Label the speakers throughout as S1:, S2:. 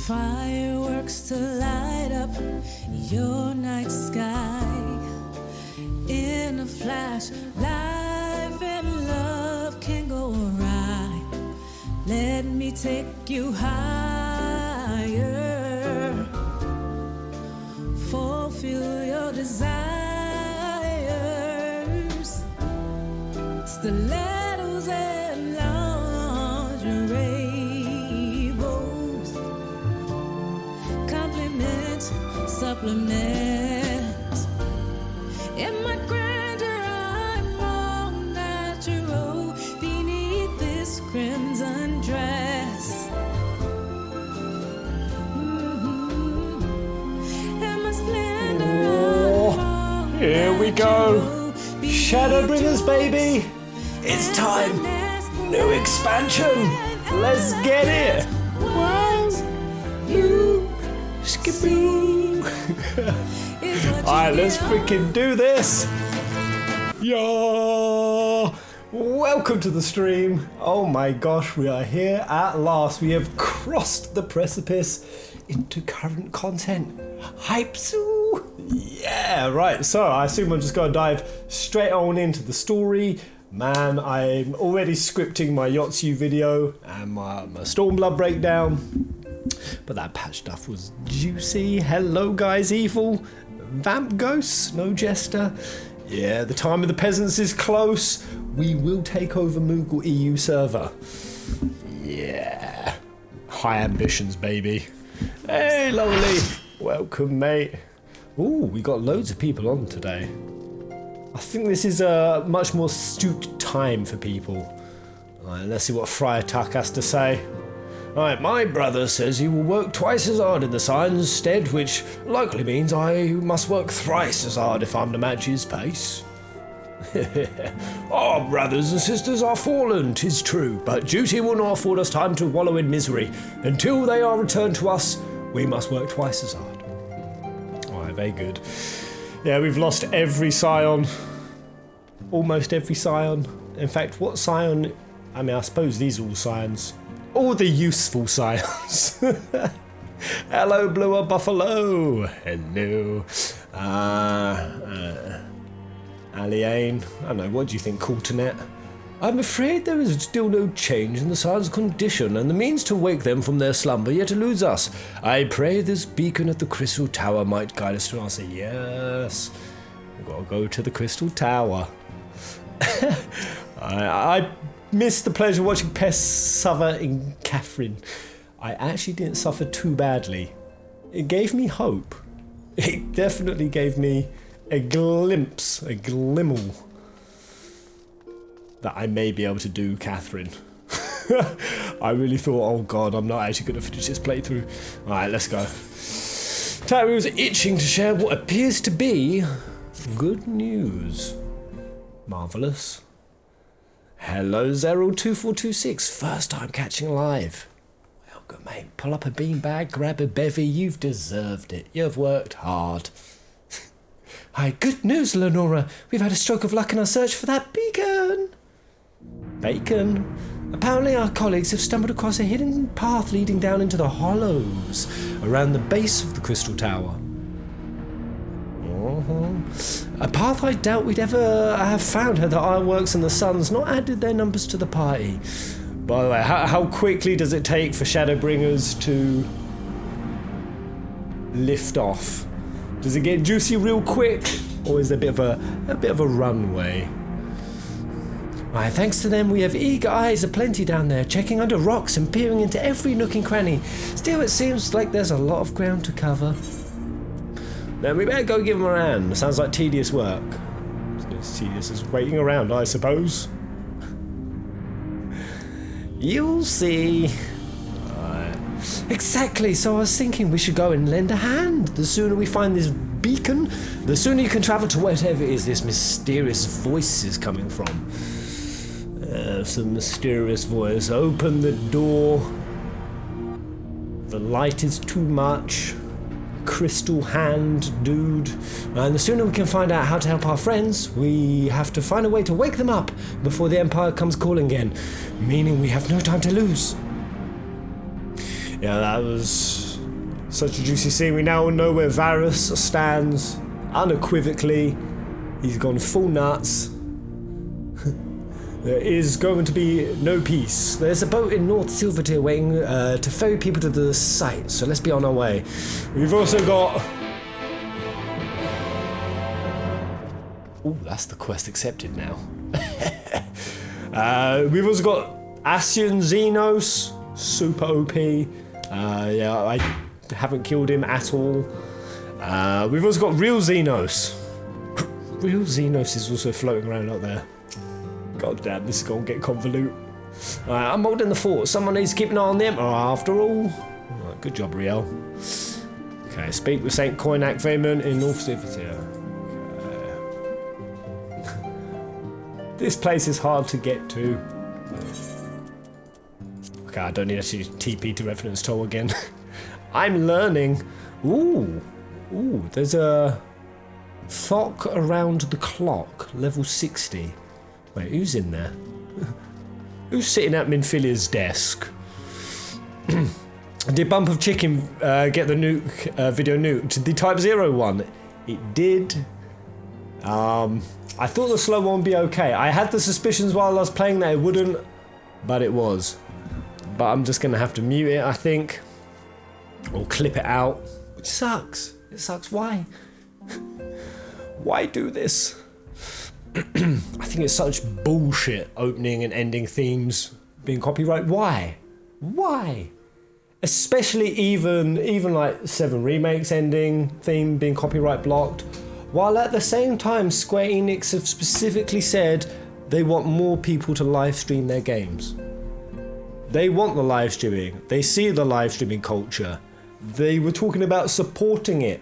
S1: Fireworks to light up your night sky. In a flash, life and love can go awry. Let me take you higher. Fulfill your desires. Stilettos and lingerie bows. Compliments, supplements. In my grandeur, I'm all natural beneath this crimson dress. And my splendor,
S2: here we go. Shadowbringers, baby. It's time. New expansion. Let's get it. Wow. You. Skippy. Alright, let's freaking do this. Yo. Welcome to the stream. Oh my gosh, we are here at last. We have crossed the precipice into current content. Hype so. Yeah, right. So I assume I'm just going to dive straight on into the story. Man, I'm already scripting my Yotsu video and my Stormblood breakdown. But that patch stuff was juicy. Hello guys, evil. Vamp ghosts, no jester. Yeah, the time of the peasants is close. We will take over Moogle EU server. Yeah. High ambitions, baby. Hey, lovely. Welcome, mate. Ooh, we got loads of people on today. I think this is a much more astute time for people. Alright, let's see what Friar Tuck has to say. Alright, my brother says he will work twice as hard in the Science stead, which likely means I must work thrice as hard if I'm to match his pace. Our brothers and sisters are fallen, 'tis true, but duty will not afford us time to wallow in misery. Until they are returned to us, we must work twice as hard. Alright, very good. Yeah, we've lost every scion. Almost every scion. In fact, what scion... I mean, I suppose these are all scions. All the useful scions. Hello, Bluer Buffalo. Hello. Aliane. I don't know, what do you think, Coulternet? I'm afraid there is still no change in the scions' condition, and the means to wake them from their slumber yet eludes us. I pray this beacon at the Crystal Tower might guide us to answer. Yes. We've got to go to the Crystal Tower. I missed the pleasure of watching Pest suffer in Catherine. I actually didn't suffer too badly. It gave me hope. It definitely gave me a glimpse, a glimmel that I may be able to do Catherine. I really thought, oh god, I'm not actually going to finish this playthrough. Alright, let's go. Tyro was itching to share what appears to be good news. Marvellous. Hello, Zero2426. First time catching live. Welcome, mate. Pull up a beanbag, grab a bevy. You've deserved it. You've worked hard. Hi, good news, Lenora. We've had a stroke of luck in our search for that beacon. Bacon. Apparently our colleagues have stumbled across a hidden path leading down into the hollows around the base of the Crystal Tower. A path I doubt we'd ever have found had the Ironworks and the Suns not added their numbers to the party. By the way, how quickly does it take for Shadowbringers to lift off? Does it get juicy real quick, or is there a bit of a runway? Right, thanks to them, we have eager eyes aplenty down there, checking under rocks and peering into every nook and cranny. Still, it seems like there's a lot of ground to cover. Then we better go give them a hand. Sounds like tedious work. It's tedious as waiting around, I suppose. You'll see. Exactly, so I was thinking we should go and lend a hand. The sooner we find this beacon, the sooner you can travel to whatever it is this mysterious voice is coming from. Some mysterious voice. Open the door. The light is too much. Crystal hand, dude. And the sooner we can find out how to help our friends, we have to find a way to wake them up before the Empire comes calling again. Meaning we have no time to lose. Yeah, that was Such a juicy scene. We now know where Varus stands unequivocally. He's gone full nuts. There is going to be no peace. There's a boat in North Silvertier waiting to ferry people to the site, so let's be on our way. We've also got... Oh, that's the quest accepted now. We've also got Asian Xenos, super OP. Yeah, I haven't killed him at all. We've also got Real Xenos. Real Xenos is also floating around out there. God damn, this is going to get convolute. I'm holding the fort. Someone needs to keep an eye on the Emperor after all. Right, good job, Riel. Okay, speak with Saint Koinak Vayman in North Silvertier. This place is hard to get to. Okay, I don't need to TP to Revenant's Toll again. I'm learning. Ooh, there's a Thok around the clock, level 60. Wait, who's in there? Who's sitting at Minfilia's desk? Did Bump of Chicken get the nuke video nuked? The Type 0 one? It did. I thought the slow one would be okay. I had the suspicions while I was playing that it wouldn't, but it was. But I'm just going to have to mute it, I think. Or clip it out. Which sucks. It sucks. Why? Why do this? I think it's such bullshit opening and ending themes being copyright. Why? Why? Especially even like 7 Remakes ending theme being copyright blocked. While at the same time Square Enix have specifically said they want more people to live stream their games. They want the live streaming. They see the live streaming culture. They were talking about supporting it.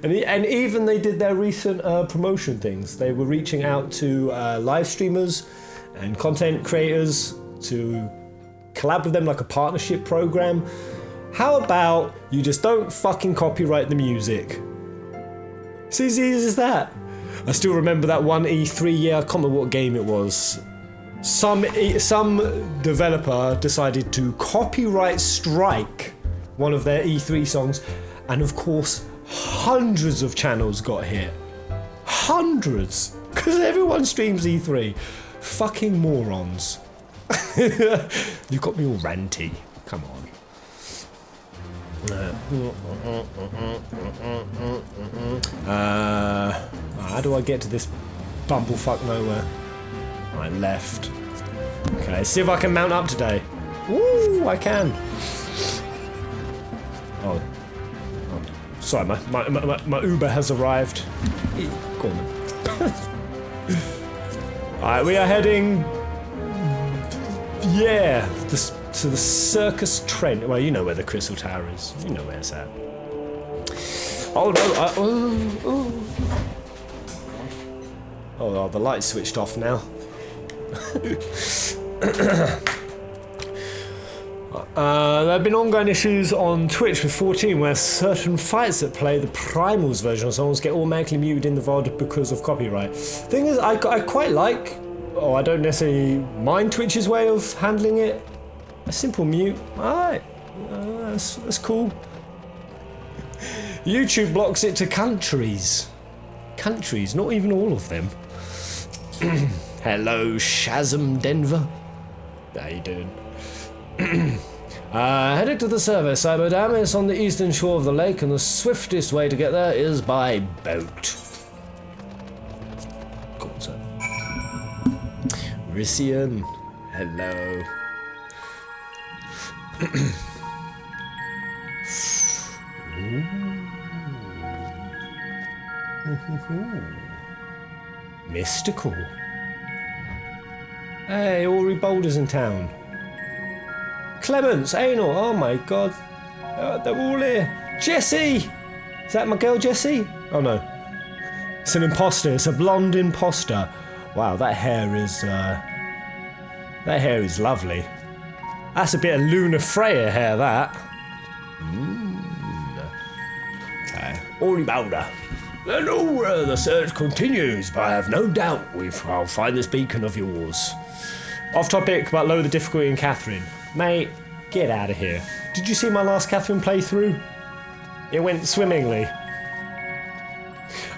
S2: And even they did their recent promotion things. They were reaching out to live streamers and content creators to collab with them like a partnership program. How about you just don't fucking copyright the music? It's as easy as that. I still remember that one E3, I can't remember what game it was. Some developer decided to copyright strike one of their E3 songs, and of course hundreds of channels got hit. Hundreds! Because everyone streams E3. Fucking morons. You got me all ranty. Come on. How do I get to this bumblefuck nowhere? I left. Okay, see if I can mount up today. Woo, I can. Oh. Sorry, my Uber has arrived. Go on then. Alright, we are heading... Yeah, to the Circus Trent. Well, you know where the Crystal Tower is. You know where it's at. Oh no, oh, the light's switched off now. There have been ongoing issues on Twitch with 14 where certain fights that play the Primals version of songs get automatically muted in the VOD because of copyright. Thing is, I quite like, I don't necessarily mind Twitch's way of handling it. A simple mute, alright, that's cool. YouTube blocks it to countries. Countries, not even all of them. Hello, Shazam Denver. How you doing? Headed to the server. Cyberdam is on the eastern shore of the lake, and the swiftest way to get there is by boat. Cool, sir. Rissian, hello. Mystical. Hey, Ori Boulder's in town. Clements, Anal, oh my god. They're all here. Jessie! Is that my girl Jessie? Oh no. It's an imposter, it's a blonde imposter. Wow, that hair is lovely. That's a bit of Luna Freya hair, that. Okay. Ori Boulder. Hello, the search continues, but I have no doubt I'll find this beacon of yours. Off topic, but lower the difficulty in Catherine. Mate, get out of here. Did you see my last Catherine playthrough? It went swimmingly.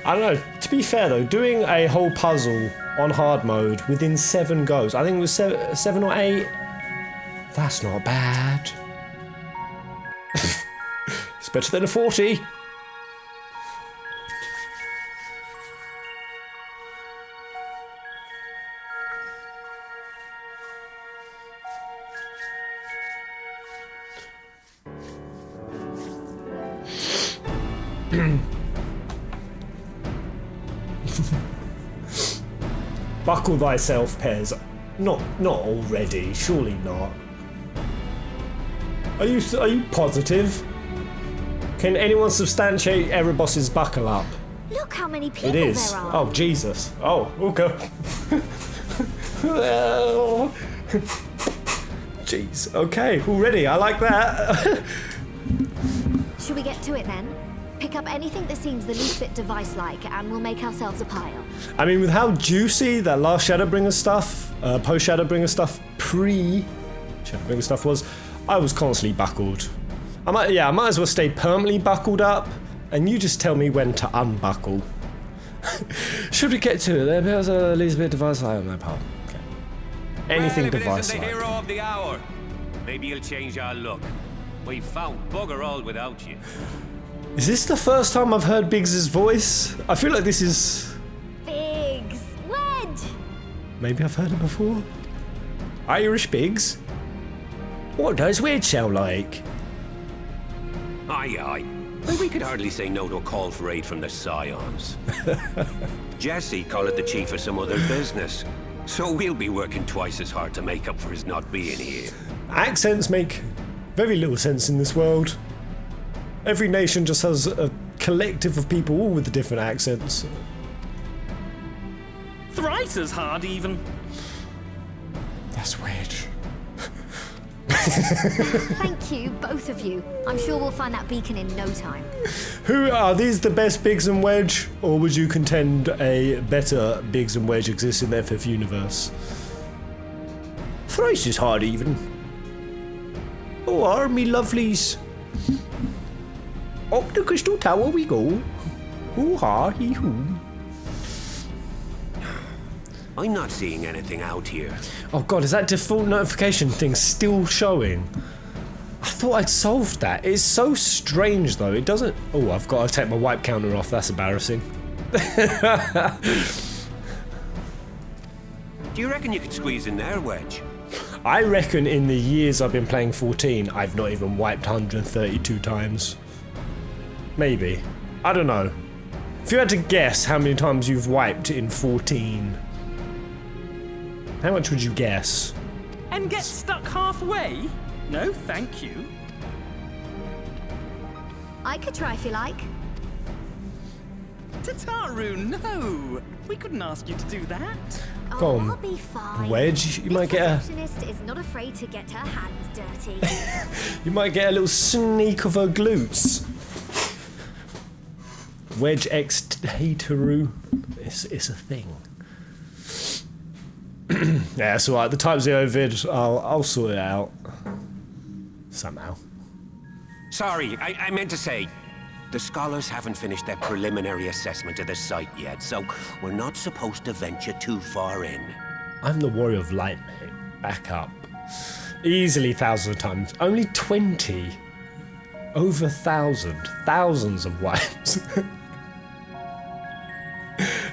S2: I don't know. To be fair though, doing a whole puzzle on hard mode within 7 goes, I think it was 7 or 8. That's not bad. It's better than a 40. Buckle thyself, Pez. Not already. Surely not. Are you positive? Can anyone substantiate Erebos's buckle up?
S3: Look how many people
S2: It is.
S3: there are.
S2: Oh Jesus. Oh, okay. Jeez. Okay. Already. I like that.
S3: Should we get to it then? Pick up anything that seems the least bit device-like, and we'll make ourselves a pile.
S2: I mean, with how juicy that last Shadowbringer stuff, post-Shadowbringer stuff, pre-Shadowbringer stuff was, I was constantly buckled. I might as well stay permanently buckled up, and you just tell me when to unbuckle. Should we get to it? There's a least bit device-like on that part. Okay. Anything device-like.
S4: The hero of the hour. Maybe you'll change our look. We've found bugger all without you.
S2: Is this the first time I've heard Biggs' voice? I feel like this is...
S3: Biggs! Wedge!
S2: Maybe I've heard it before. Irish Biggs? What does Wedge sound like?
S4: Aye. Well, we could hardly say no to a call for aid from the Scions. Jesse called it the chief of some other business. So we'll be working twice as hard to make up for his not being here.
S2: Accents make very little sense in this world. Every nation just has a collective of people all with different accents.
S5: Thrice as hard, even.
S2: That's weird.
S3: Thank you, both of you. I'm sure we'll find that beacon in no time.
S2: Who are these the best Biggs and Wedge, or would you contend a better Biggs and Wedge exists in the FF universe? Thrice as hard, even. Oh, army lovelies. Up the Crystal Tower we go. Hoo-ha, hee-hoo.
S4: I'm not seeing anything out here.
S2: Oh god, is that default notification thing still showing? I thought I'd solved that. It's so strange though, it doesn't... Oh, I've got to take my wipe counter off, that's embarrassing.
S4: Do you reckon you could squeeze in there, Wedge?
S2: I reckon in the years I've been playing 14, I've not even wiped 132 times. Maybe. I don't know. If you had to guess how many times you've wiped in 14, how much would you guess?
S5: And get stuck halfway? No, thank you.
S3: I could try if you like.
S5: Tataru, no! We couldn't ask you to do that.
S2: Go
S3: Oh,
S2: on,
S3: I'll be fine.
S2: Wedge, you
S3: This
S2: might get a...
S3: receptionist is not afraid to get her hands dirty.
S2: You might get a little sneak of her glutes. Wedge X Hateru. It's a thing. Yeah, it's alright. The Type 0 vid, I'll sort it out. Somehow.
S4: Sorry, I meant to say, the scholars haven't finished their preliminary assessment of the site yet, so we're not supposed to venture too far in.
S2: I'm the Warrior of Light, mate. Back up. Easily thousands of times. Only 20. Over 1,000. Thousands of wipes.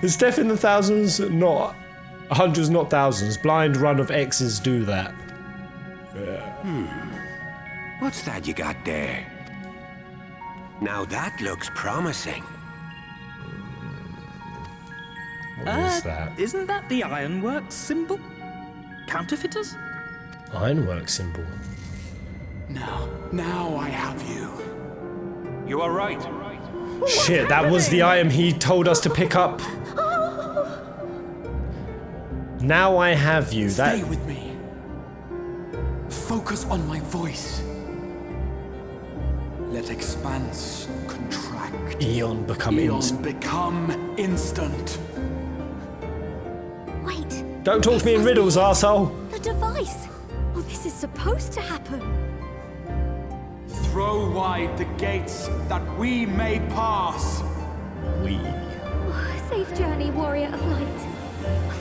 S2: It's definitely in the thousands, not hundreds, not thousands. Blind run of X's do that.
S4: What's that you got there? Now that looks promising.
S2: What is that?
S5: Isn't that the Ironworks symbol? Counterfeiters?
S2: Ironwork symbol.
S6: Now I have you.
S4: You are right.
S2: Shit, that was the item he told us to pick up. Now I have you.
S6: Stay with me. Focus on my voice. Let expanse contract.
S2: Eon become instant.
S6: Become instant.
S3: Wait.
S2: Don't talk to me in riddles, arsehole.
S3: The device. Oh, this is supposed to happen.
S6: throw wide the gates that we may pass.
S2: We.
S3: Safe journey, warrior of light.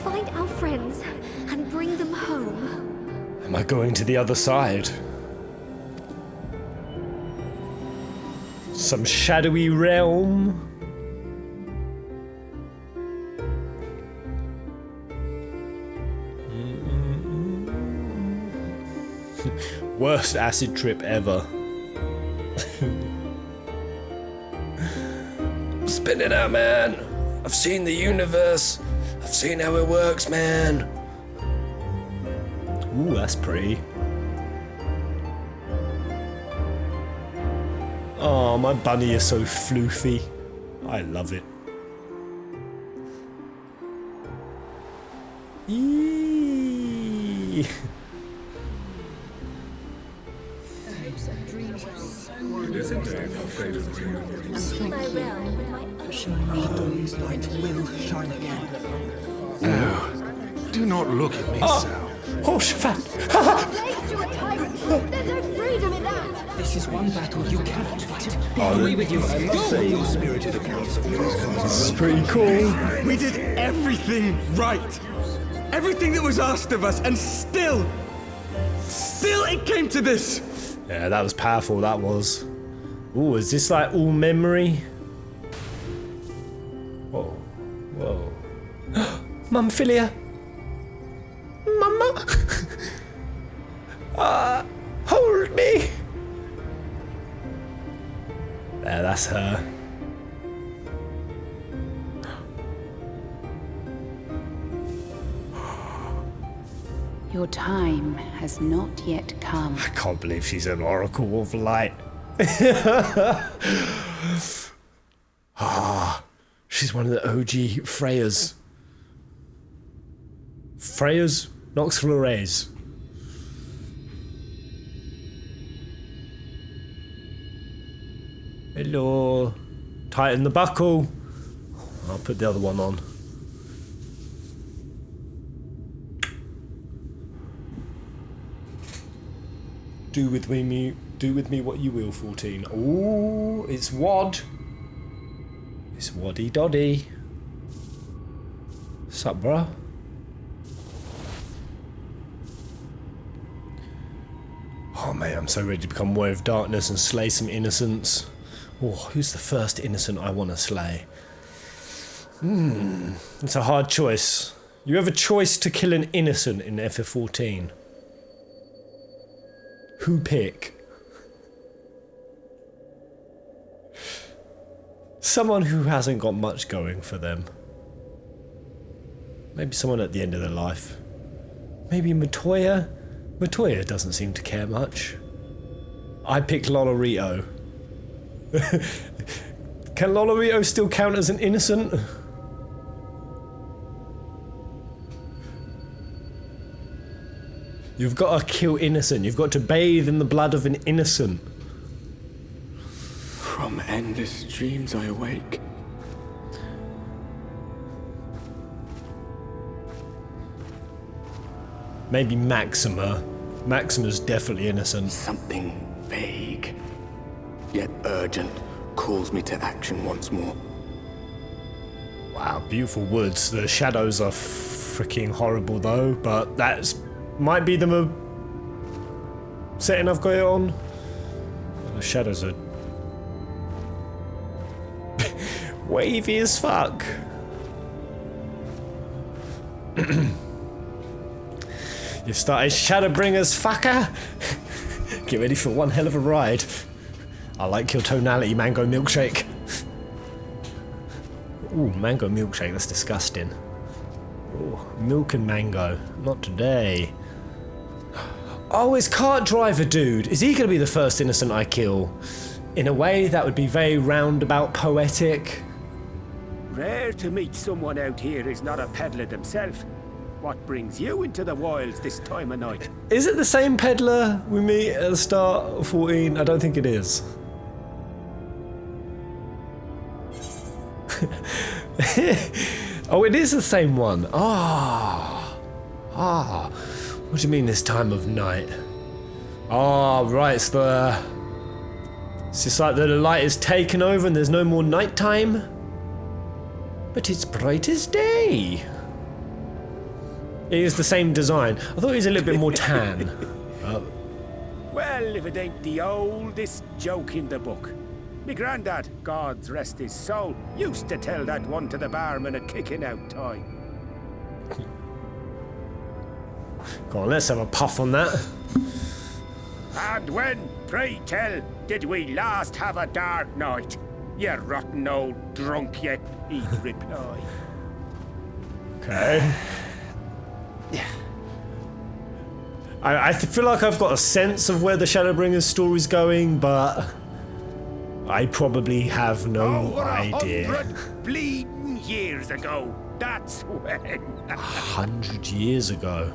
S3: Find our friends and bring them home.
S2: Am I going to the other side? Some shadowy realm? Worst acid trip ever. Spin it out, man. I've seen the universe. I've seen how it works, man. Ooh, that's pretty. Oh, my bunny is so floofy. I love it. Eee.
S7: No, do not look at me so.
S2: Oh, Shafat!
S3: Slaves to a tyrant! There's no freedom in that!
S5: This is one battle you cannot fight. I'll be with you. Go!
S7: Spirited accounts of
S2: This is pretty cool.
S6: We did everything right. Everything that was asked of us, and still it came to this.
S2: Yeah, that was powerful, that was. Ooh, is this like all memory? Whoa. Whoa. Mumphilia! Mama! Hold me! There, that's her.
S8: Your time has not yet come.
S2: I can't believe she's an Oracle of Light. She's one of the OG Freyas. Freyas? Nox Flores. Hello. Tighten the buckle. I'll put the other one on. Do with me what you will, 14. Ooh, it's Wad. It's Waddy Doddy. Sup, bruh? Oh, mate, I'm so ready to become Warrior of Darkness and slay some innocents. Oh, who's the first innocent I want to slay? It's a hard choice. You have a choice to kill an innocent in FF14. Who pick? Someone who hasn't got much going for them. Maybe someone at the end of their life. Maybe Matoya? Matoya doesn't seem to care much. I picked Lolorito. Can Lolorito still count as an innocent? You've got to kill innocent. You've got to bathe in the blood of an innocent.
S6: From endless dreams I awake.
S2: Maybe Maxima. Maxima's definitely innocent.
S9: Something vague, yet urgent, calls me to action once more.
S2: Wow, beautiful woods. The shadows are freaking horrible though, but that's might be the setting I've got it on. The shadows are wavy as fuck. You started Shadowbringers, fucker! Get ready for one hell of a ride. I like your tonality, mango milkshake. Ooh, mango milkshake, that's disgusting. Ooh, milk and mango. Not today. Oh, it's cart driver dude. Is he going to be the first innocent I kill? In a way, that would be very roundabout poetic.
S10: Rare to meet someone out here who's not a peddler themselves. What brings you into the wilds this time of night?
S2: Is it the same peddler we meet at the start of 14? I don't think it is. Oh, it is the same one. What do you mean this time of night? Oh, right, it's the It's just like the light is taken over and there's no more nighttime. But it's bright as day. It is the same design. I thought it was a little bit more tan.
S10: Well, if it ain't the oldest joke in the book. Me grandad, God's rest his soul, used to tell that one to the barman at kicking out time.
S2: Go on, let's have a puff on that.
S10: And when, pray tell, did we last have a dark night? You rotten old drunk yet, he'd reply.
S2: Okay. I feel like I've got a sense of where the Shadowbringers story's going, but I probably have no idea.
S10: 100 bleeding years ago, that's when.
S2: 100 years ago.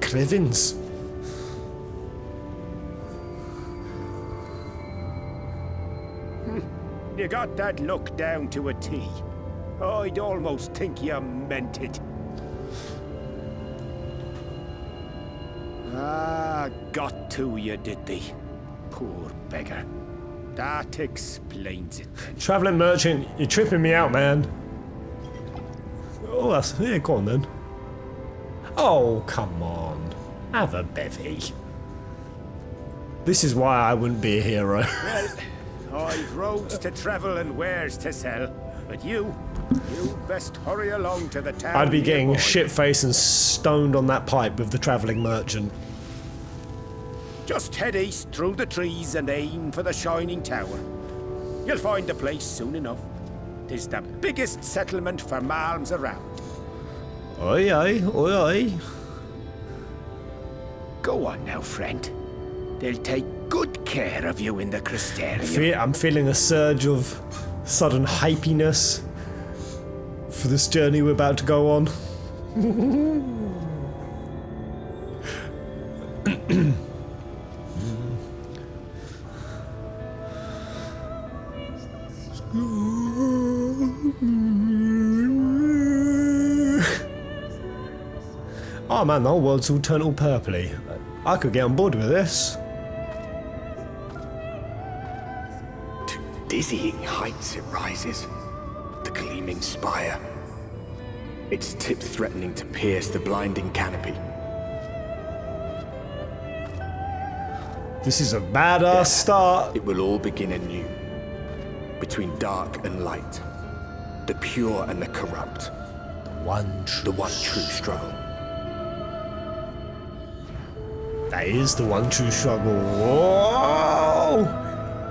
S2: Crevins.
S10: You got that look down to a T. I'd almost think you meant it. Ah, got to you, did they? Poor beggar. That explains it then.
S2: Traveling merchant, you're tripping me out, man. Oh, that's... Yeah, go on then. Oh, come on. Have a bevy. This is why I wouldn't be a hero.
S10: Well, I've roads to travel and wares to sell. But you best hurry along to the town.
S2: I'd be getting
S10: nearby.
S2: shit-faced and stoned on that pipe with the travelling merchant.
S10: Just head east through the trees and aim for the Shining Tower. You'll find the place soon enough. 'Tis the biggest settlement for malms around.
S2: Oi, oi, oi, oi.
S10: Go on now, friend. They'll take good care of you in the Crystarium.
S2: I'm feeling a surge of sudden hypiness for this journey we're about to go on. Oh man, the whole world's all turned all purpley. I could get on board with this.
S9: To dizzying heights it rises, the gleaming spire. Its tip threatening to pierce the blinding canopy.
S2: This is a badass start.
S9: It will all begin anew, between dark and light, the pure and the corrupt, the one true struggle.
S2: That is the one true struggle. Whoa!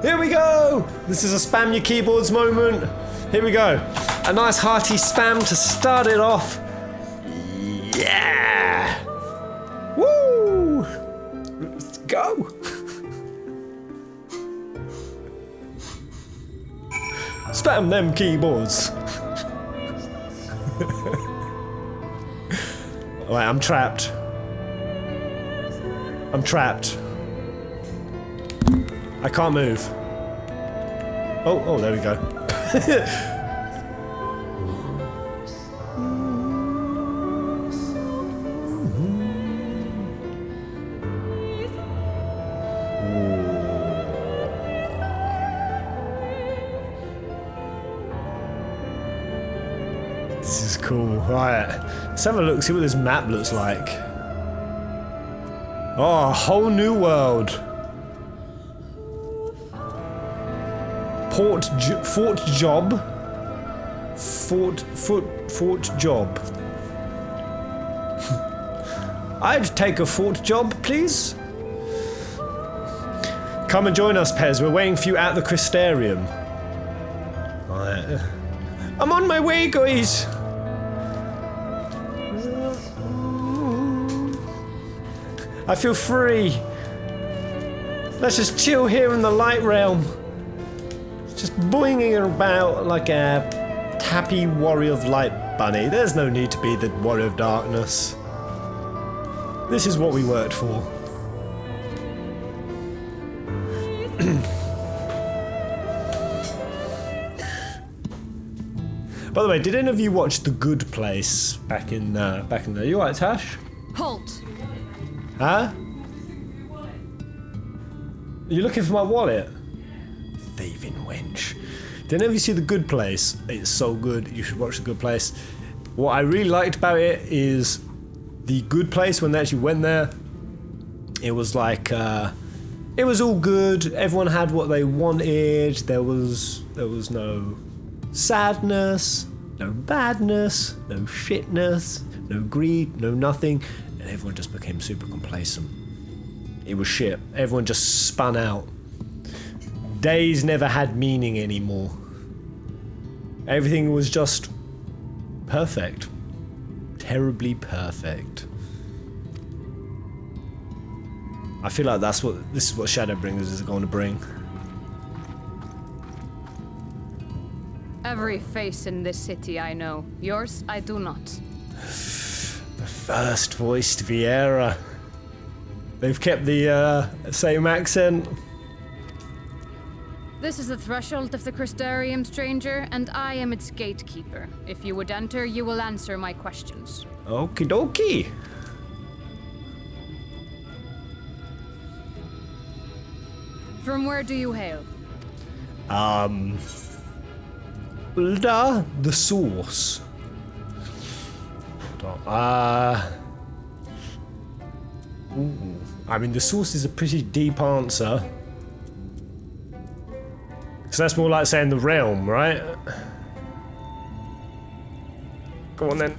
S2: Here we go! This is a spam your keyboards moment. Here we go. A nice hearty spam to start it off. Yeah! Woo! Let's go! Spam them keyboards. Alright, I'm trapped. I'm trapped. I can't move. Oh, there we go. This is cool. Right, let's have a look, see what this map looks like. Oh, a whole new world. Fort Job. Fort Job. I'd take a fort job, please. Come and join us, Pez. We're waiting for you at the Crystarium. Right. I'm on my way, guys. I feel free. Let's just chill here in the light realm. Just boinging about like a happy warrior of light bunny. There's no need to be the warrior of darkness. This is what we worked for. By the way, did any of you watch The Good Place back in there? You alright, Tash?
S3: Halt!
S2: Huh? You're looking for my wallet? Thieving wench. Didn't ever see The Good Place? It's so good. You should watch The Good Place. What I really liked about it is The Good Place, when they actually went there, it was like, it was all good. Everyone had what they wanted. There was no sadness, no badness, no shitness, no greed, no nothing. And everyone just became super complacent. It was shit. Everyone just spun out. Days never had meaning anymore. Everything was just perfect. Terribly perfect. I feel like this is what Shadowbringers is going to bring.
S8: Every face in this city I know. Yours, I do not.
S2: The first voiced Vieira. They've kept the same accent.
S8: This is the threshold of the Crystarium, stranger, and I am its gatekeeper. If you would enter, you will answer my questions.
S2: Okie dokie.
S8: From where do you hail?
S2: The source. I mean, the source is a pretty deep answer. So that's more like saying the realm, right? Go on then.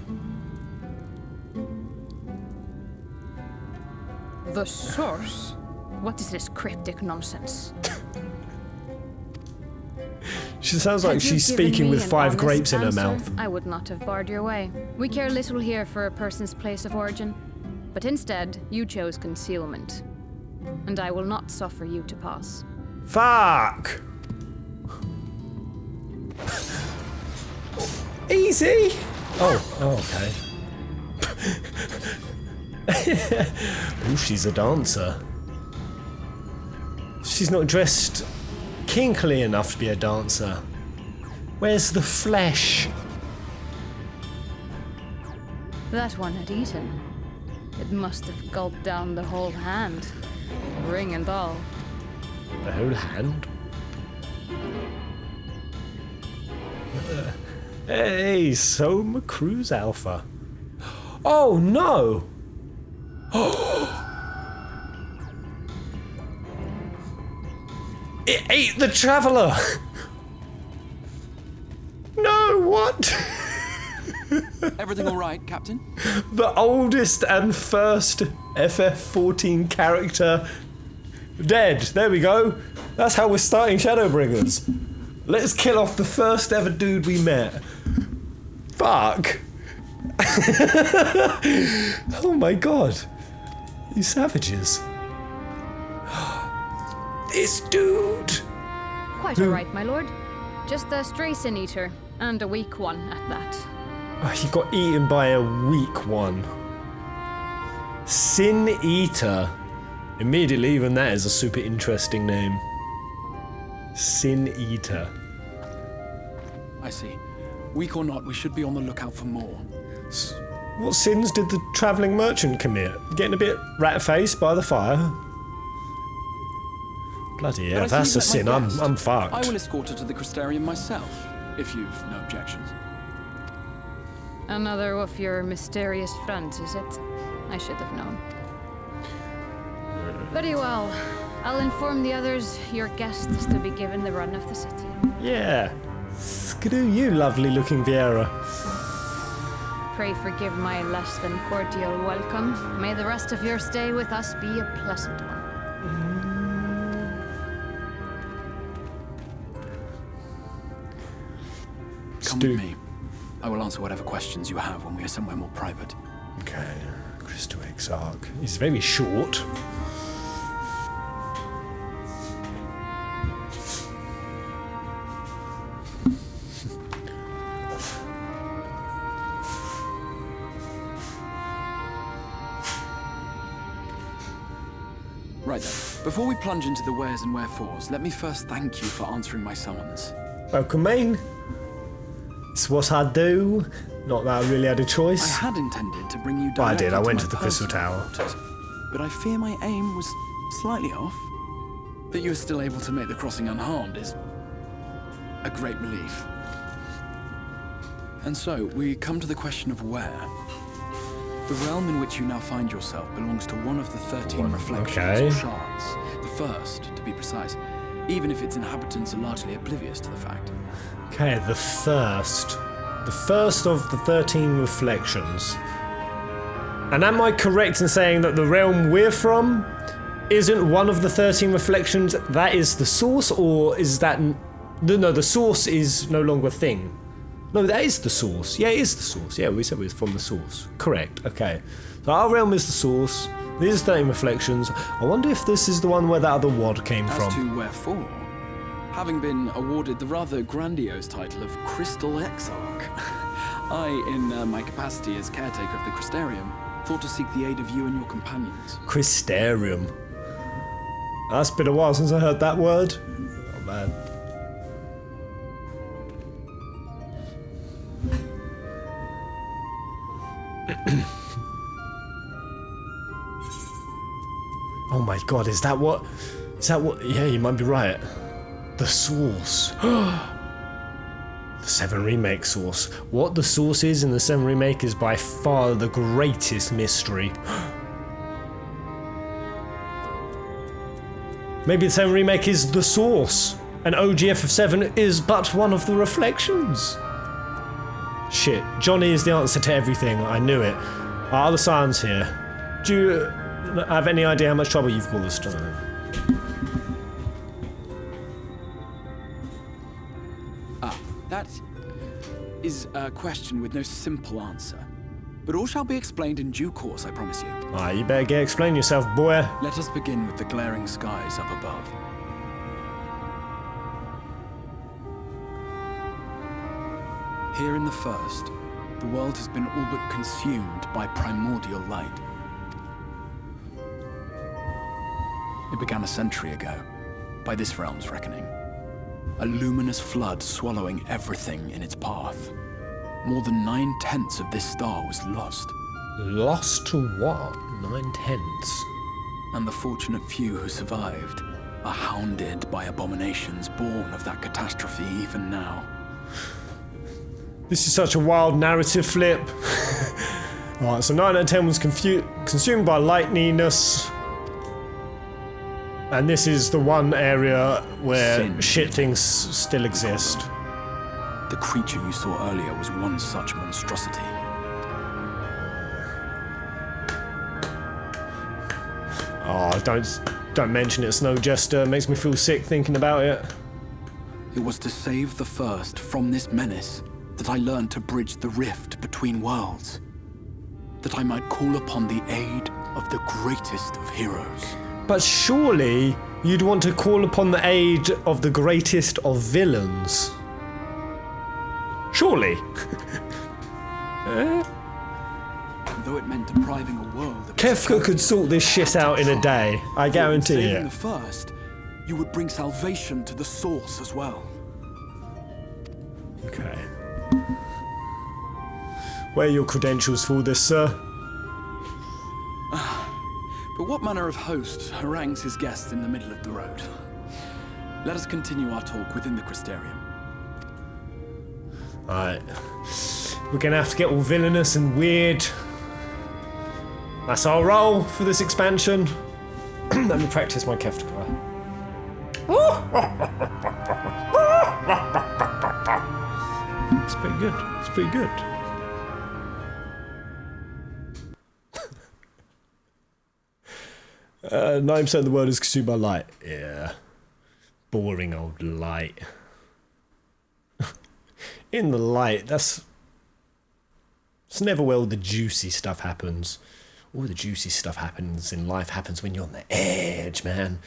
S8: The source? What is this cryptic nonsense?
S2: She sounds like
S8: Had you
S2: she's
S8: given
S2: speaking
S8: me
S2: with
S8: an
S2: 5
S8: honest
S2: grapes in her
S8: answer,
S2: mouth.
S8: I would not have barred your way. We care little here for a person's place of origin. But instead, you chose concealment. And I will not suffer you to pass.
S2: Fuck! Easy! Oh, okay. Ooh, she's a dancer. She's not dressed kinkily enough to be a dancer. Where's the flesh?
S8: That one had eaten. It must have gulped down the whole hand. Ring and all.
S2: The whole hand? Hey, Soma Cruise Alpha. Oh no! It ate the Traveller! No, what?
S11: Everything all right, Captain?
S2: The oldest and first FF14 character dead. There we go. That's how we're starting Shadowbringers. Let's kill off the first ever dude we met. Fuck. Oh my god. You savages. This dude.
S8: Quite all right, my lord. Just a stray sin eater, and a weak one at that.
S2: Oh, he got eaten by a weak one. Sin Eater. Immediately, even that is a super interesting name. Sin Eater.
S11: I see. Weak or not, we should be on the lookout for more.
S2: What sins did the travelling merchant commit? Getting a bit rat-faced by the fire? Bloody hell, if that's a sin, I'm fucked.
S11: I will escort her to the Crystarium myself, if you've no objections.
S8: Another of your mysterious friends, is it? I should have known. Very well. I'll inform the others your guest is to be given the run of the city.
S2: Yeah. Screw you, lovely-looking Vieira.
S8: Pray forgive my less than cordial welcome. May the rest of your stay with us be a pleasant one.
S11: Come with me. I will answer whatever questions you have when we are somewhere more private.
S2: Okay, Crystal Exarch. He's very short.
S11: Right then, before we plunge into the wheres and wherefores, let me first thank you for answering my summons.
S2: Welcome, main. It's what I do. Not that I really had a choice.
S11: I had intended to bring you
S2: Well, I
S11: directly
S2: did. I went
S11: my
S2: to the Crystal
S11: personal
S2: Tower.
S11: quarters, but I fear my aim was slightly off. That you are still able to make the crossing unharmed is a great relief. And so, we come to the question of where. The realm in which you now find yourself belongs to one of the 13 reflections or shards. The first, to be precise, even if its inhabitants are largely oblivious to the fact.
S2: Okay, the first. The first of the 13 reflections. And am I correct in saying that the realm we're from isn't one of the 13 reflections? That is the source, or is that... No, the source is no longer a thing. No, that is the source. Yeah, it is the source. Yeah, we said we was from the source. Correct, okay. So our realm is the source. These are 13 reflections. I wonder if this is the one where that other wad came from.
S11: As to wherefore, having been awarded the rather grandiose title of Crystal Exarch, I, in my capacity as caretaker of the Crystarium, thought to seek the aid of you and your companions.
S2: Crystarium. That's been a while since I heard that word. Oh man. Oh my god, is that what... Yeah, you might be right. The source. The 7 Remake source. What the source is in the 7 Remake is by far the greatest mystery. Maybe the 7 Remake is the source, and OGF7 is but one of the reflections. Shit, Johnny is the answer to everything, I knew it. Are the signs here? Do you have any idea how much trouble you've caused this time?
S11: That is a question with no simple answer. But all shall be explained in due course, I promise you.
S2: You better explain yourself, boy.
S11: Let us begin with the glaring skies up above. Here in the first, the world has been all but consumed by primordial light. It began a century ago, by this realm's reckoning. A luminous flood swallowing everything in its path. More than 9/10 of this star was lost.
S2: Lost to what? 9/10?
S11: And the fortunate few who survived are hounded by abominations born of that catastrophe even now.
S2: This is such a wild narrative flip. Alright, so 9 out of 10 was consumed by lightniness. And this is the one area where shit things still exist.
S11: The creature you saw earlier was one such monstrosity.
S2: Oh, don't mention it, Snow Jester. It makes me feel sick thinking about it.
S11: It was to save the first from this menace that I learned to bridge the rift between worlds. That I might call upon the aid of the greatest of heroes.
S2: But surely you'd want to call upon the aid of the greatest of villains. Surely.
S11: Though it meant depriving a world of...
S2: Kefka could sort this shit out in a day. I guarantee
S11: it.
S2: it.
S11: The first, you would bring salvation to the source as well.
S2: Okay. Where are your credentials for this, sir?
S11: But what manner of host harangues his guests in the middle of the road? Let us continue our talk within the Crystarium.
S2: Alright. We're gonna have to get all villainous and weird. That's our role for this expansion. Let me practice my Kefka. It's pretty good. It's pretty good. 9% of the world is consumed by light. Yeah. Boring old light. In the light, it's never where all the juicy stuff happens. All the juicy stuff happens in life happens when you're on the edge, man.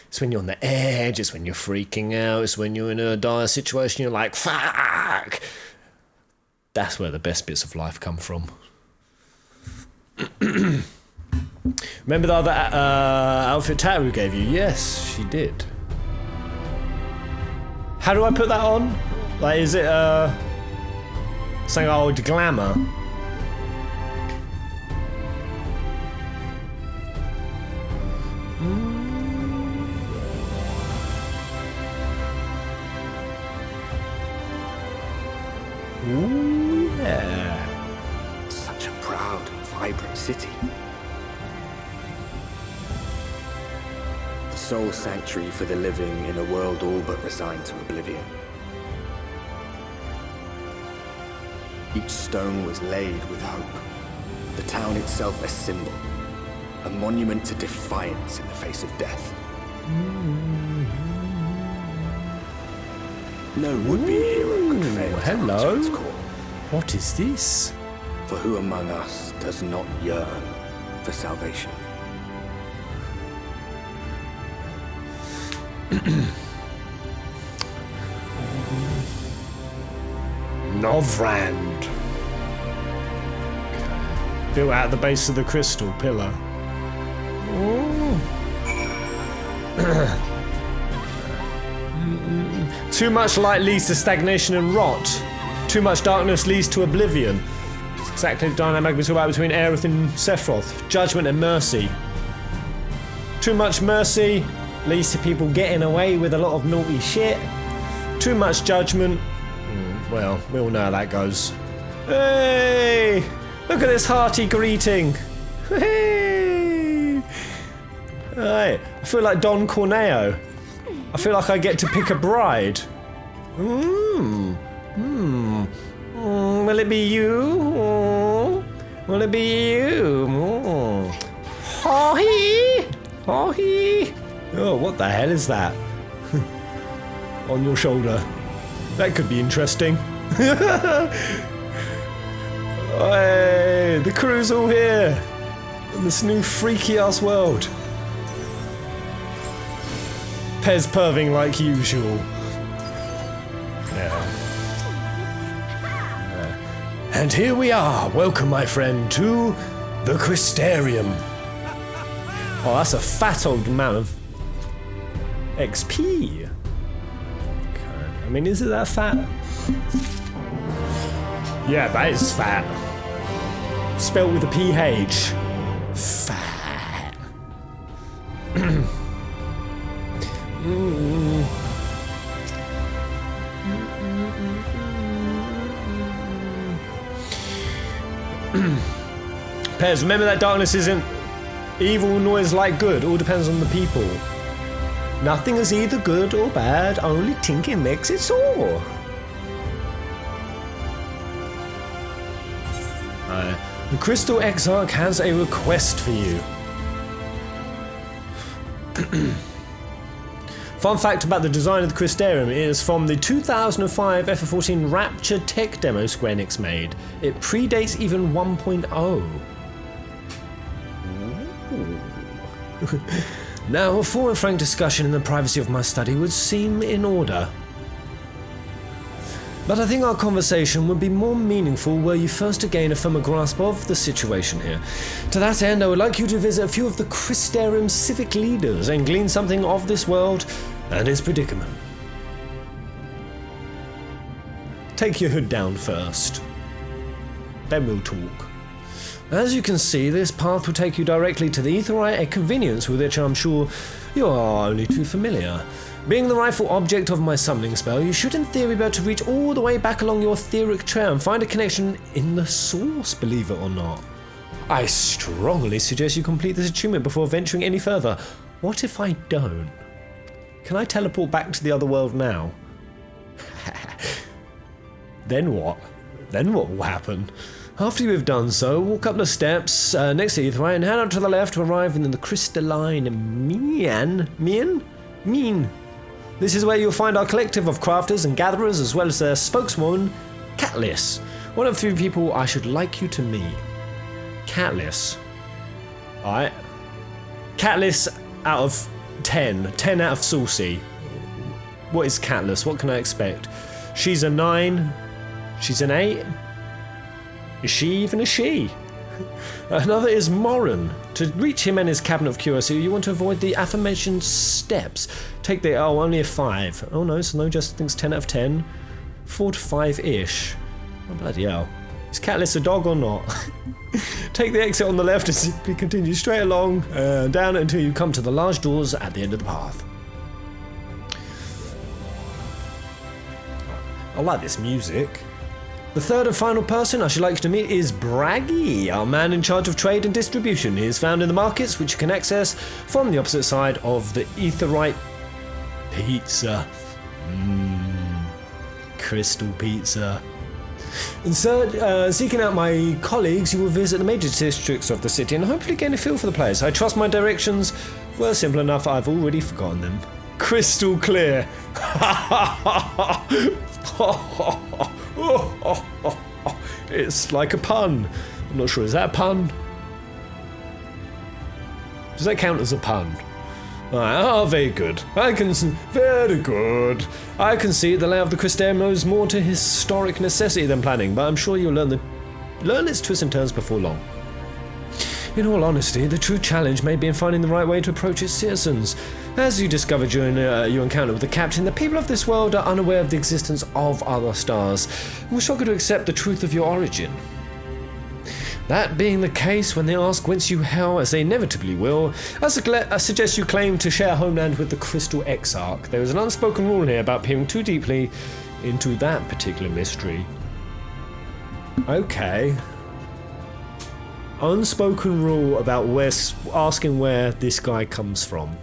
S2: It's when you're on the edge, it's when you're freaking out, it's when you're in a dire situation, you're like, fuck! That's where the best bits of life come from. Remember the other outfit Taru gave you? Yes, she did. How do I put that on? Like, is it saying old glamour? Ooh, yeah.
S9: Such a proud and vibrant city. The sole sanctuary for the living in a world all but resigned to oblivion. Each stone was laid with hope. The town itself a symbol, a monument to defiance in the face of death. No would-be hero could fail to answer its call.
S2: What is this?
S9: For who among us does not yearn for salvation?
S2: Novrand. Built at the base of the crystal pillar. Too much light leads to stagnation and rot. Too much darkness leads to oblivion. It's exactly the dynamic we talk about between Aerith and Sephiroth. Judgment and mercy. Too much mercy leads to people getting away with a lot of naughty shit. Too much judgment. Well, we all know how that goes. Hey! Look at this hearty greeting. Hey! Hey, I feel like Don Corneo. I feel like I get to pick a bride. Will it be you? Will it be you? Ho-hee! Ho-hee! Oh, what the hell is that? On your shoulder. That could be interesting. Hey, the crew's all here. In this new freaky ass world. Pez perving like usual. Yeah. And here we are. Welcome, my friend, to the Crystarium. Oh, that's a fat old amount of XP. Okay. I mean, is it that fat? Yeah, that is fat. Spelled with a PH. Fat. Pez, remember that darkness isn't evil nor is like good. All depends on the people. Nothing is either good or bad, only tinking makes it so. The Crystal Exarch has a request for you. Fun fact about the design of the Crystarium: it is from the 2005 FF14 Rapture tech demo Square Enix made. It predates even 1.0. Now, a full and frank discussion in the privacy of my study would seem in order. But I think our conversation would be more meaningful were you first to gain a firmer grasp of the situation here. To that end, I would like you to visit a few of the Crystarium's civic leaders and glean something of this world and its predicament. Take your hood down first. Then we'll talk. As you can see, this path will take you directly to the Aetheryte, a convenience with which I'm sure you are only too familiar. Being the rightful object of my summoning spell, you should in theory be able to reach all the way back along your etheric trail and find a connection in the source, believe it or not. I strongly suggest you complete this achievement before venturing any further. What if I don't? Can I teleport back to the other world now? Then what? Then what will happen? After you have done so, walk up the steps next to the Aetheryte and head out to the left to arrive in the crystalline mean. This is where you'll find our collective of crafters and gatherers, as well as their spokeswoman, Catliss, one of 3 people I should like you to meet. Catliss. Alright. Catliss out of 10. 10 out of saucy. What is Catliss? What can I expect? She's a 9. She's an 8. Is she even a she? Another is Morin. To reach him and his cabinet of curiosity, you want to avoid the aforementioned steps. Take the only a 5. Oh no, so no, just thinks 10 out of 10. 4 to 5-ish. Oh bloody hell. Is Catliss a dog or not? Take the exit on the left and simply continue straight along, down until you come to the large doors at the end of the path. I like this music. The third and final person I should like you to meet is Braggy, our man in charge of trade and distribution. He is found in the markets, which you can access from the opposite side of the Aetheryte Pizza. Crystal Pizza. And seeking out my colleagues, you will visit the major districts of the city and hopefully gain a feel for the place. I trust my directions were simple enough, I've already forgotten them. Crystal clear. It's like a pun. I'm not sure, is that a pun? Does that count as a pun? Very good. Very good. I can see the layout of the Crystarium owes more to historic necessity than planning, but I'm sure you'll learn its twists and turns before long. In all honesty, the true challenge may be in finding the right way to approach its citizens. As you discovered during your encounter with the captain, the people of this world are unaware of the existence of other stars, and will struggle to accept the truth of your origin. That being the case, when they ask whence you hail, as they inevitably will, I suggest you claim to share homeland with the Crystal Exarch. There is an unspoken rule here about peering too deeply into that particular mystery. Okay. Unspoken rule about asking where this guy comes from.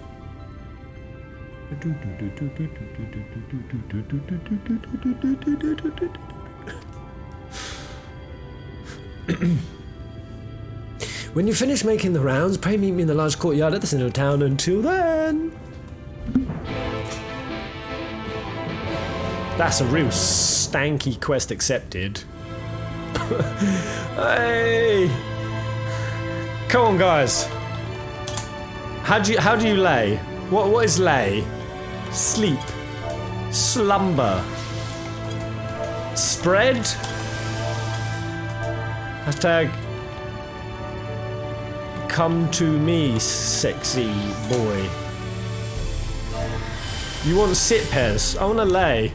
S2: When you finish making the rounds, pray meet me in the large courtyard at the centre of town. Until then... That's a real stanky quest accepted. Hey! Come on, guys. How do you lay? What is lay? Sleep. Slumber. Spread. Hashtag come to me, sexy boy. You want sit, Pez? I want to lay.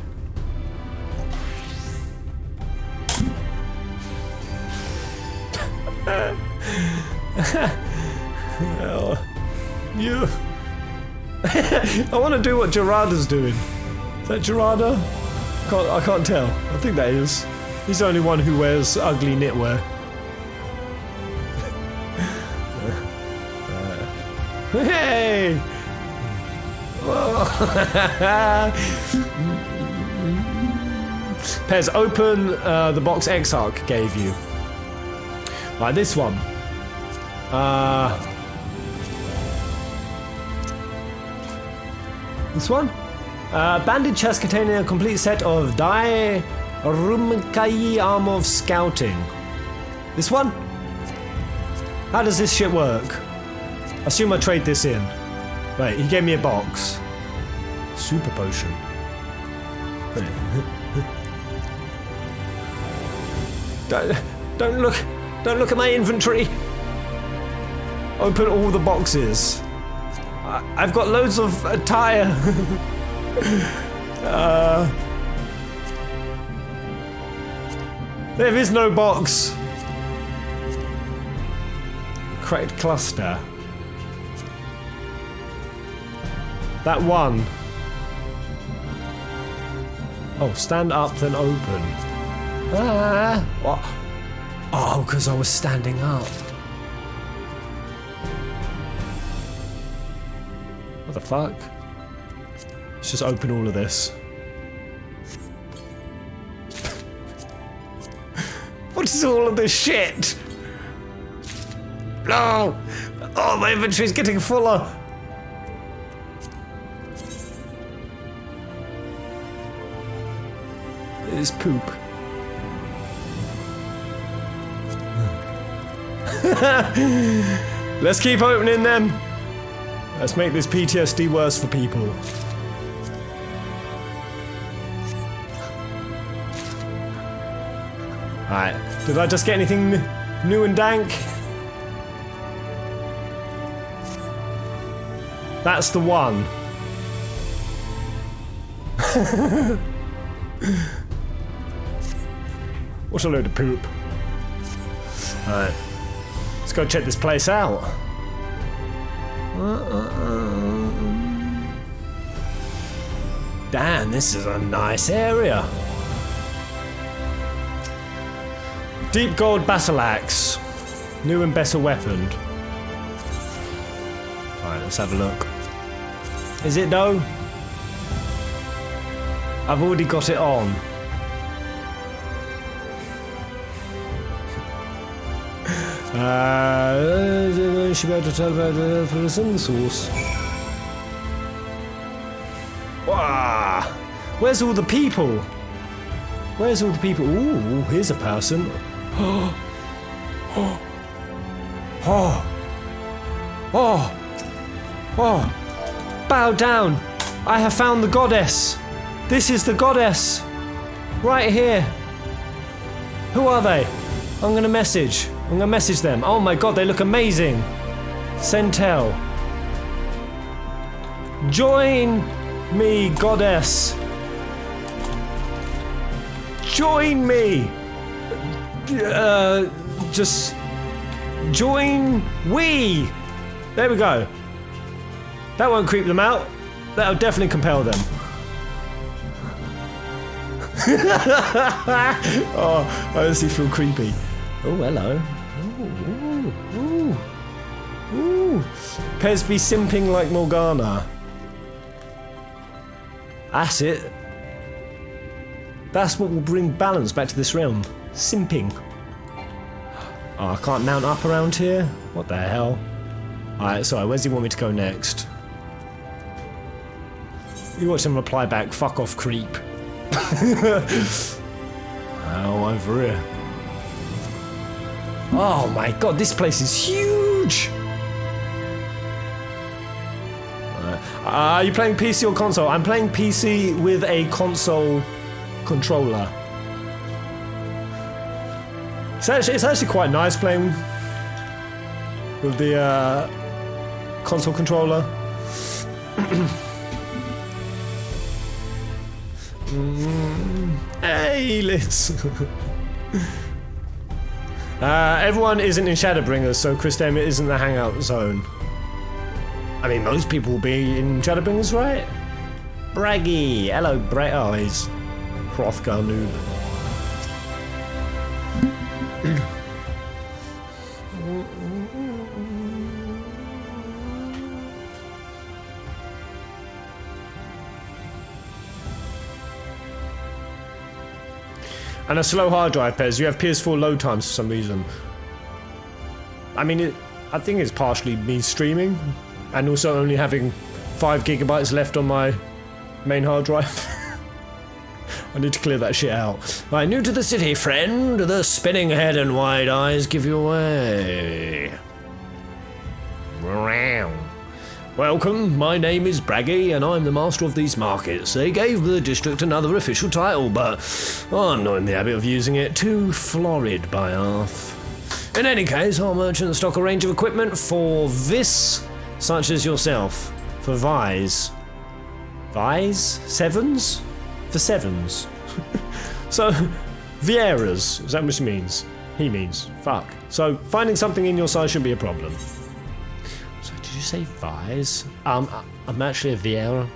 S2: You. I want to do what Gerarda's doing. Is that Gerarda? I can't tell. I think that is. He's the only one who wears ugly knitwear. Hey! Pez, open the box Exarch gave you. Right, this one. This one? Banded chest containing a complete set of Dai Rumkai Arm of Scouting. This one? How does this shit work? I assume I trade this in. Wait, he gave me a box. Super potion. Don't look at my inventory. Open all the boxes. I've got loads of attire. There is no box. Correct cluster. That one. Oh, stand up then open. What? Oh, because I was standing up. What the fuck? Let's just open all of this. What is all of this shit? No! Oh, my inventory's getting fuller. It is poop. Let's keep opening them. Let's make this PTSD worse for people. Alright, did I just get anything new and dank? That's the one. What a load of poop. Alright, let's go check this place out. Damn, this is a nice area. Deep gold battle axe. New and better weaponed. Alright, let's have a look. Is it though? I've already got it on. Should be able to tell about the sun source. Wow. Where's all the people? Where's all the people? Ooh, here's a person. Oh. Oh. Oh. Oh. Oh. Bow down. I have found the goddess. This is the goddess. Right here. Who are they? I'm gonna message them. Oh my god, they look amazing. Centel. Join me, goddess. Join me. Just join we. There we go. That won't creep them out. That'll definitely compel them. Oh, I honestly feel creepy. Oh, hello. Ooh, ooh, ooh, ooh. Pez be simping like Morgana. That's it. That's what will bring balance back to this realm. Simping. Oh, I can't mount up around here? What the hell? Alright, sorry, where's he want me to go next? You watch him reply back, fuck off, creep. Oh, over here. Oh my god, this place is huge! Are you playing PC or console? I'm playing PC with a console controller. It's actually quite nice playing with the console controller. Hey, Liz. Everyone isn't in Shadowbringers, so Crystarium isn't the hangout zone. I mean, most people will be in Shadowbringers, right? Braggy. Hello, Braggy. Oh, he's Hrothgar noob. And a slow hard drive, Pez. You have PS4 load times for some reason. I mean, I think it's partially me streaming, and also only having 5 gigabytes left on my main hard drive. I need to clear that shit out. Right, new to the city, friend. The spinning head and wide eyes give you away. Welcome, my name is Braggy, and I'm the master of these markets. They gave the district another official title, but I'm not in the habit of using it. Too florid by half. In any case, our merchants stock a range of equipment for this, such as yourself. For Vies. Vies? Sevens? For sevens. So, Vieiras, is that what he means? He means. Fuck. So, finding something in your size shouldn't be a problem. So, did you say Vies? I'm actually a Vieira.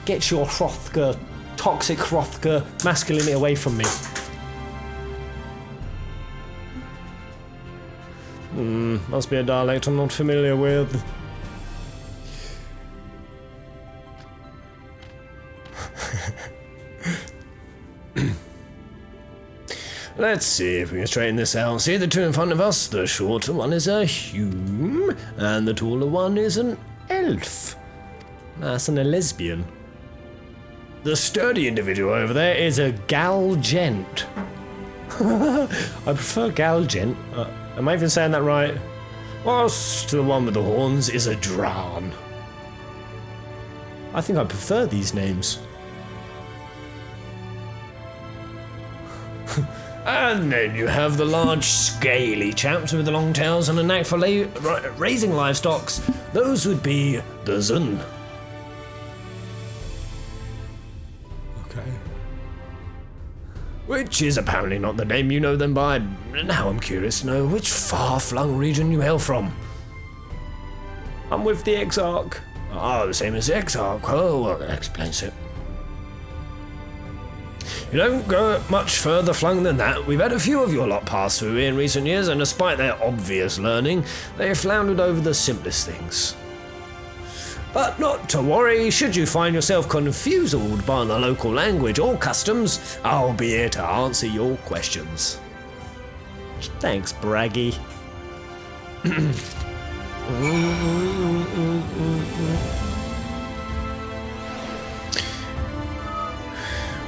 S2: Get your Hrothgar, toxic Hrothgar masculinity away from me. Must be a dialect I'm not familiar with. Let's see if we can straighten this out. See the two in front of us? The shorter one is a hume, and the taller one is an elf. That's a lesbian. The sturdy individual over there is a galgent. I prefer galgent. Am I even saying that right? Whilst the one with the horns is a dran. I think I prefer these names. And then you have the large, scaly chaps with the long tails and a knack for raising livestock. Those would be the Zun. Okay. Which is apparently not the name you know them by. Now I'm curious to know which far-flung region you hail from. I'm with the Exarch. Oh, the same as the Exarch. Oh, well, that explains it. You don't go much further flung than that. We've had a few of your lot pass through here in recent years, and despite their obvious learning, they have floundered over the simplest things. But not to worry, should you find yourself confused by the local language or customs, I'll be here to answer your questions. Thanks, Braggy.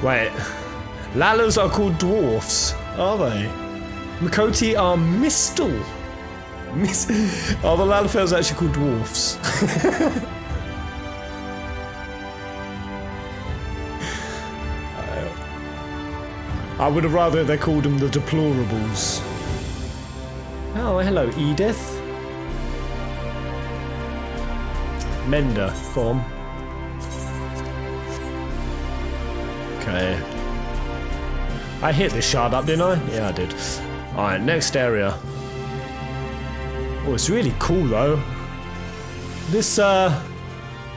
S2: Wait, Lalas are called dwarfs, are they? Makoti are mistal. Oh, the Lalafels are actually called dwarfs. I would have rather they called them the deplorables. Oh, hello, Edith. Mender, go on. Okay. I hit this shard up, didn't I? Yeah, I did. Alright, next area. Oh, it's really cool, though. This,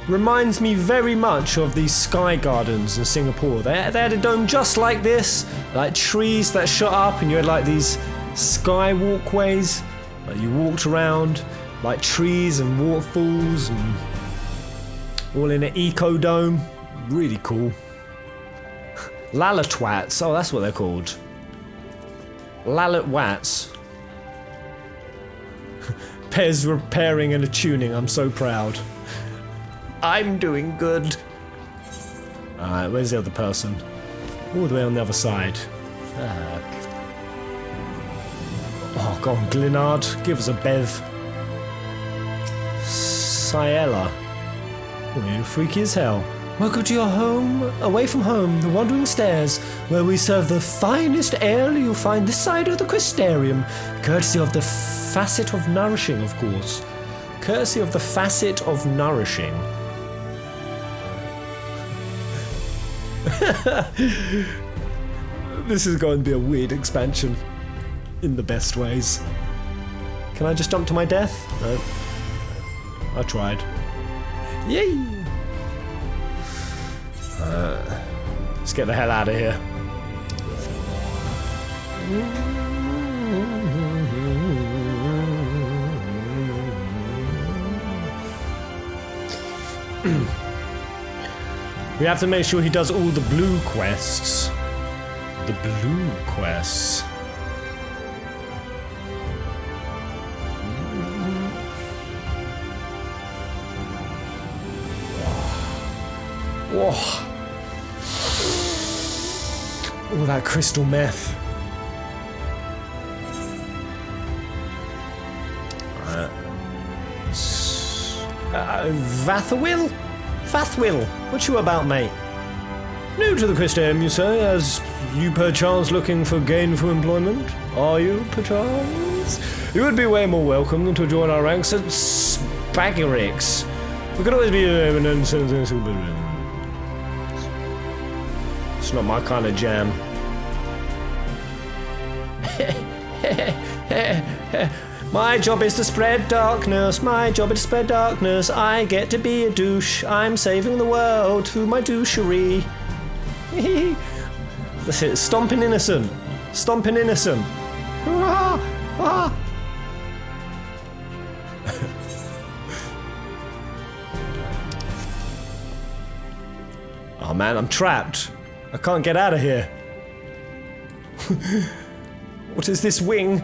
S2: reminds me very much of these sky gardens in Singapore. They had a dome just like this, like trees that shot up, and you had like these sky walkways. Like you walked around, like trees and waterfalls, and all in an eco dome. Really cool. Lalatwats, oh, that's what they're called. Lalatwats. Pez repairing and attuning, I'm so proud. I'm doing good. Alright, where's the other person? All the way on the other side. Fuck. Oh, go on, Glenard. Give us a bev. Ciela. Oh, you're freaky as hell. Welcome to your home, away from home, the Wandering Stairs, where we serve the finest ale you'll find this side of the Crystarium, courtesy of the Facet of Nourishing, of course. Courtesy of the Facet of Nourishing. This is going to be a weird expansion in the best ways. Can I just jump to my death? No. I tried. Yay! Let's get the hell out of here. We have to make sure he does all the blue quests. The blue quests. Whoa. All that crystal meth. Vathawil? Fathwil, what you about, mate? New to the Crystarium, you say, as you perchance looking for gainful employment? Are you, perchance? You would be way more welcome than to join our ranks at Spaggerix. We could always be It's not my kind of jam. My job is to spread darkness. My job is to spread darkness. I get to be a douche. I'm saving the world through my douchery. That's it. Stomping innocent. Stomping innocent. Ah, ah. Oh man, I'm trapped. I can't get out of here. What is this wing?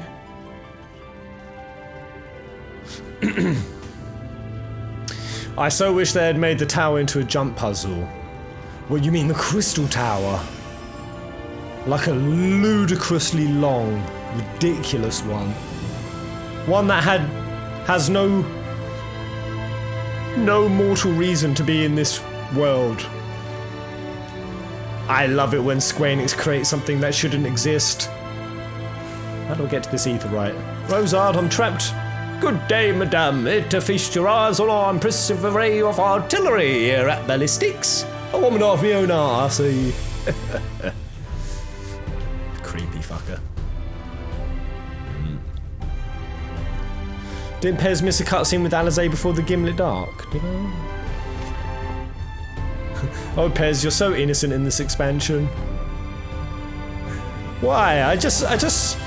S2: I so wish they had made the tower into a jump puzzle. What, you mean the crystal tower? Like a ludicrously long, ridiculous one. One that has no mortal reason to be in this world. I love it when Square Enix creates something that shouldn't exist. How do I get to this ether right? Rosard, I'm trapped. Good day, madame. To feast your eyes on our impressive array of artillery here at Ballistics. A woman off me own arse. Creepy fucker. Didn't Pez miss a cutscene with Alizé before the Gimlet Arc? Did I? Oh, Pez, you're so innocent in this expansion. Why? I just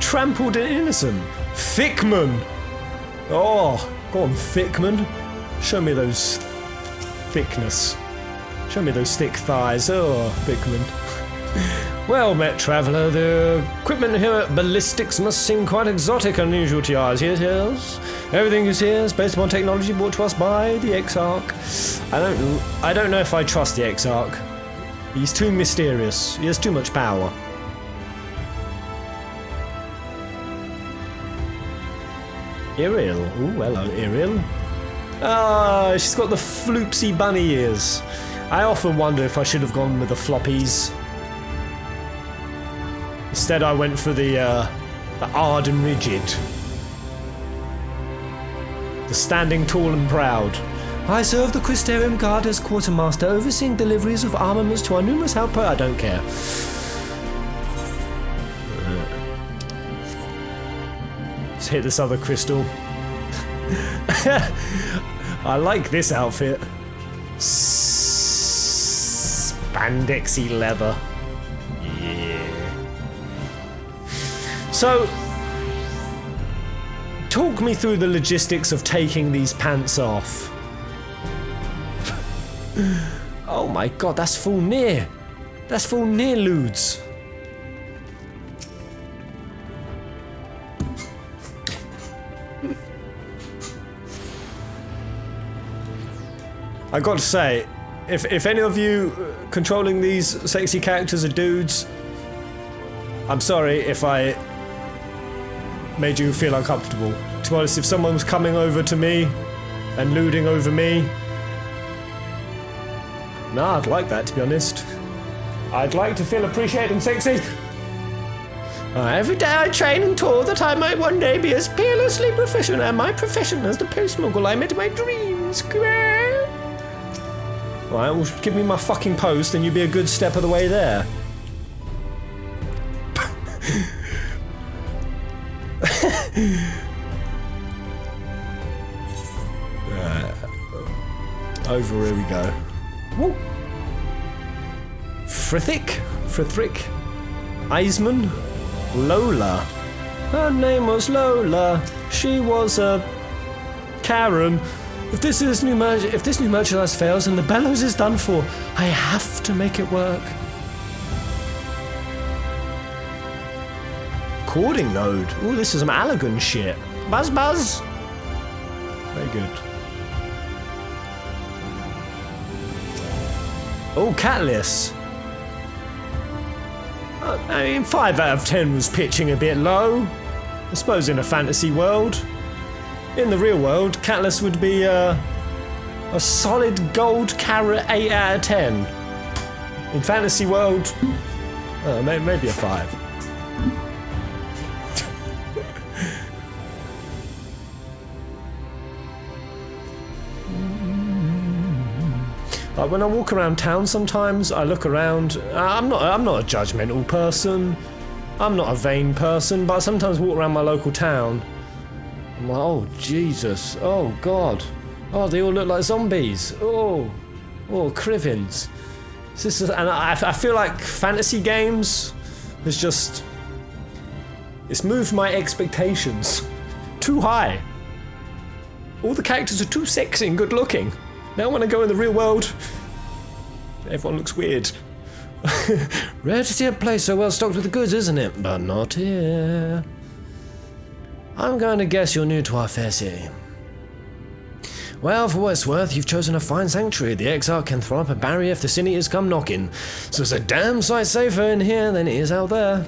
S2: trampled an innocent. Thickman! Oh, go on, Thickman. Show me those thickness. Show me those thick thighs. Oh, Thickman. Well met, traveller. The equipment here at Ballistics must seem quite exotic and unusual to your eyes. Yes. Everything you see is based upon technology brought to us by the Exarch. I don't know if I trust the Exarch. He's too mysterious. He has too much power. Ariel. Ooh, hello, Ariel. Ah, she's got the floopsy bunny ears. I often wonder if I should have gone with the floppies. Instead, I went for the hard and rigid. The standing tall and proud. I serve the Crystarium Guard as quartermaster, overseeing deliveries of armaments to our numerous outposts. I don't care. Let's hit this other crystal. I like this outfit. Spandexy leather. Yeah. So, talk me through the logistics of taking these pants off. Oh my god, that's full near. That's full near lewds. I got to say, if any of you controlling these sexy characters are dudes, I'm sorry if I made you feel uncomfortable. To be honest, if someone was coming over to me and lewding over me, nah, I'd like that, to be honest. I'd like to feel appreciated and sexy. Every day I train and toil that I might one day be as peerlessly proficient at my profession as the post-mogul I met in my dreams. Alright, well, give me my fucking post and you'll be a good step of the way there. Over here we go. Woo. Frithik, Eisman, Lola. Her name was Lola. She was a Karen. If this new merchandise fails and the bellows is done for, I have to make it work. Cording node. Ooh, this is some Allagan shit. Buzz. Very good. Oh, Catalyst. I mean, 5 out of 10 was pitching a bit low. I suppose in a fantasy world. In the real world, Catalyst would be a solid gold carrot 8 out of 10. In fantasy world, maybe a 5. When I walk around town sometimes, I look around. I'm not a judgmental person. I'm not a vain person, but I sometimes walk around my local town. I'm like, oh Jesus, oh God, oh they all look like zombies. Oh, Crivens. And I feel like fantasy games has just, it's moved my expectations too high. All the characters are too sexy and good looking. Now when I go in the real world, everyone looks weird. Rare to see a place so well stocked with the goods, isn't it? But not here. I'm going to guess you're new to our fair city. Well, for what it's worth, you've chosen a fine sanctuary. The Exarch can throw up a barrier if the Cineators come knocking. So it's a damn sight safer in here than it is out there.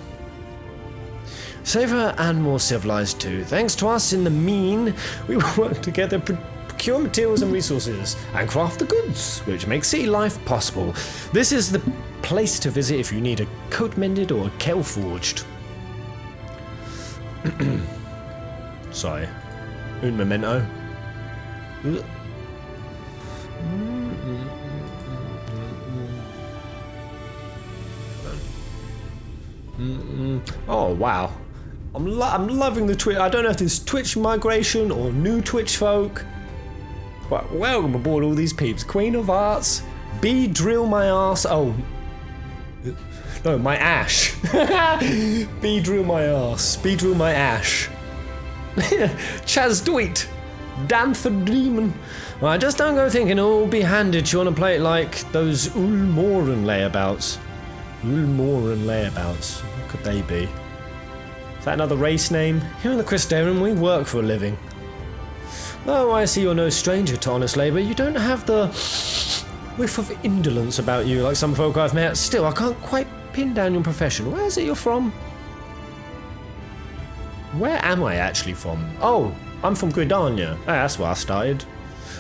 S2: Safer and more civilized too. Thanks to us in the mean, we work together, procure materials and resources, and craft the goods, which makes city life possible. This is the place to visit if you need a coat mended or a kettle forged. Sorry. Un memento. Oh wow. I'm loving the Twitch. I don't know if this is Twitch migration or new Twitch folk. But welcome aboard all these peeps. Queen of Arts, B drill my ass. Oh, No, my ash. Beedrill my ass. Beedrill my ash. Chaz Doit. Danther Demon. Right, just don't go thinking it'll all be handed to you on a plate like those Ulmoran layabouts. Ulmoran layabouts. What could they be? Is that another race name? Here in the Crystarium, we work for a living. Though I see you're no stranger to honest labour, you don't have the whiff of indolence about you like some folk I've met. Still, I can't quite pin down your profession. Where is it you're from? Where am I actually from? Oh, I'm from Gridania. Ah, that's where I started.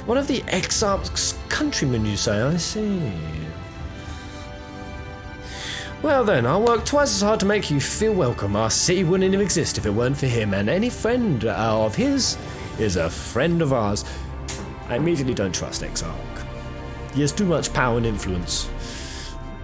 S2: One of the Exarch's countrymen, you say? I see. Well then, I'll work twice as hard to make you feel welcome. Our city wouldn't even exist if it weren't for him, and any friend of his is a friend of ours. I immediately don't trust Exarch. He has too much power and influence.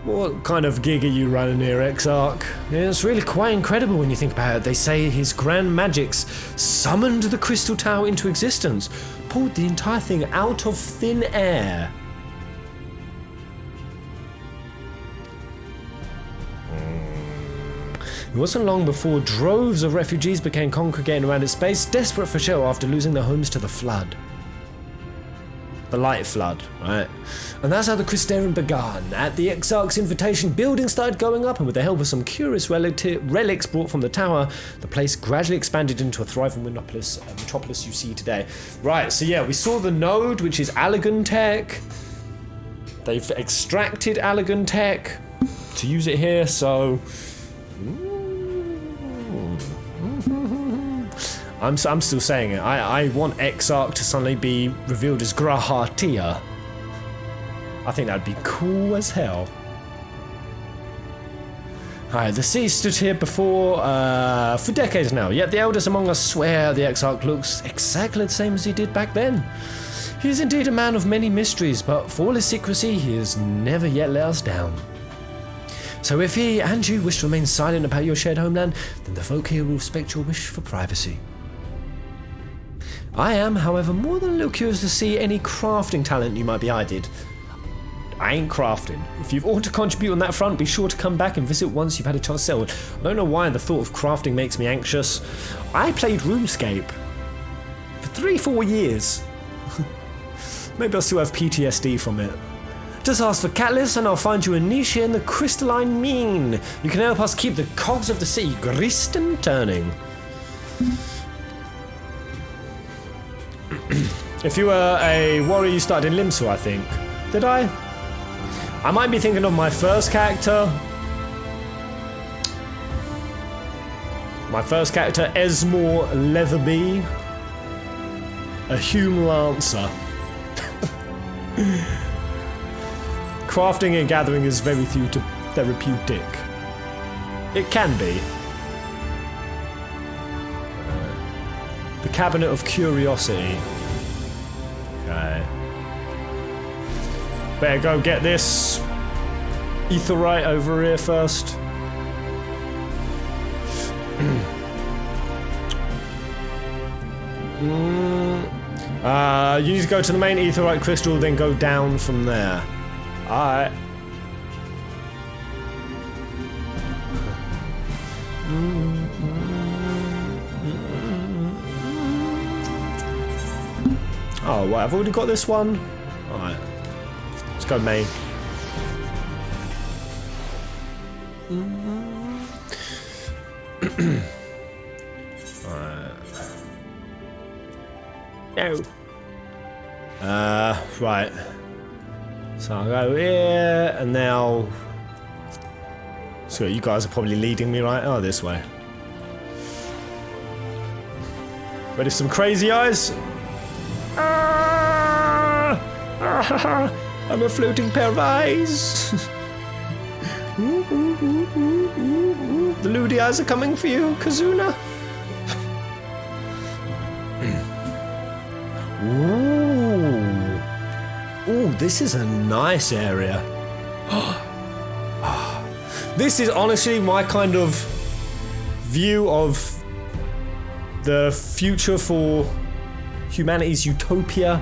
S2: What kind of gig are you running here, Exarch? Yeah, it's really quite incredible when you think about it. They say his grand magics summoned the Crystal Tower into existence, pulled the entire thing out of thin air. It wasn't long before droves of refugees began congregating around its base, desperate for shelter after losing their homes to the flood. The Light Flood, right? And that's how the Crystarium began. At the Exarch's invitation, buildings started going up, and with the help of some curious relics brought from the tower, the place gradually expanded into a thriving metropolis you see today. Right, so yeah, we saw the node, which is Allegan Tech. They've extracted Allegan Tech to use it here, so... I'm still saying it. I want Exarch to suddenly be revealed as Grahatia. I think that'd be cool as hell. Alright, the sea stood here before for decades now, yet the elders among us swear the Exarch looks exactly the same as he did back then. He is indeed a man of many mysteries, but for all his secrecy, he has never yet let us down. So if he and you wish to remain silent about your shared homeland, then the folk here will respect your wish for privacy. I am, however, more than a little curious to see any crafting talent you might be eyed. I ain't crafting. If you've ought to contribute on that front, be sure to come back and visit once you've had a chance to sell. I don't know why the thought of crafting makes me anxious. I played RuneScape for 3-4 years. Maybe I'll still have PTSD from it. Just ask for Catalyst and I'll find you a niche in the crystalline mine. You can help us keep the cogs of the sea grist and turning. If you were a warrior, you started in Limsu, I think. Did I? I might be thinking of my first character. My first character, Esmore Leatherby. A Hume Lancer. Crafting and gathering is very therapeutic. It can be. The Cabinet of Curiosity. Okay. Better go get this Aetheryte over here first. You need to go to the main Aetheryte crystal, then go down from there. Alright. Oh, what? I've already got this one? Alright. Let's go main. No. Right. So I'll go here, and now... So you guys are probably leading me, right? Oh, this way. Ready for some crazy eyes? I'm a floating pair of eyes. The Ludi eyes are coming for you, Kazuna. Ooh, this is a nice area. This is honestly my kind of view of the future for humanity's utopia.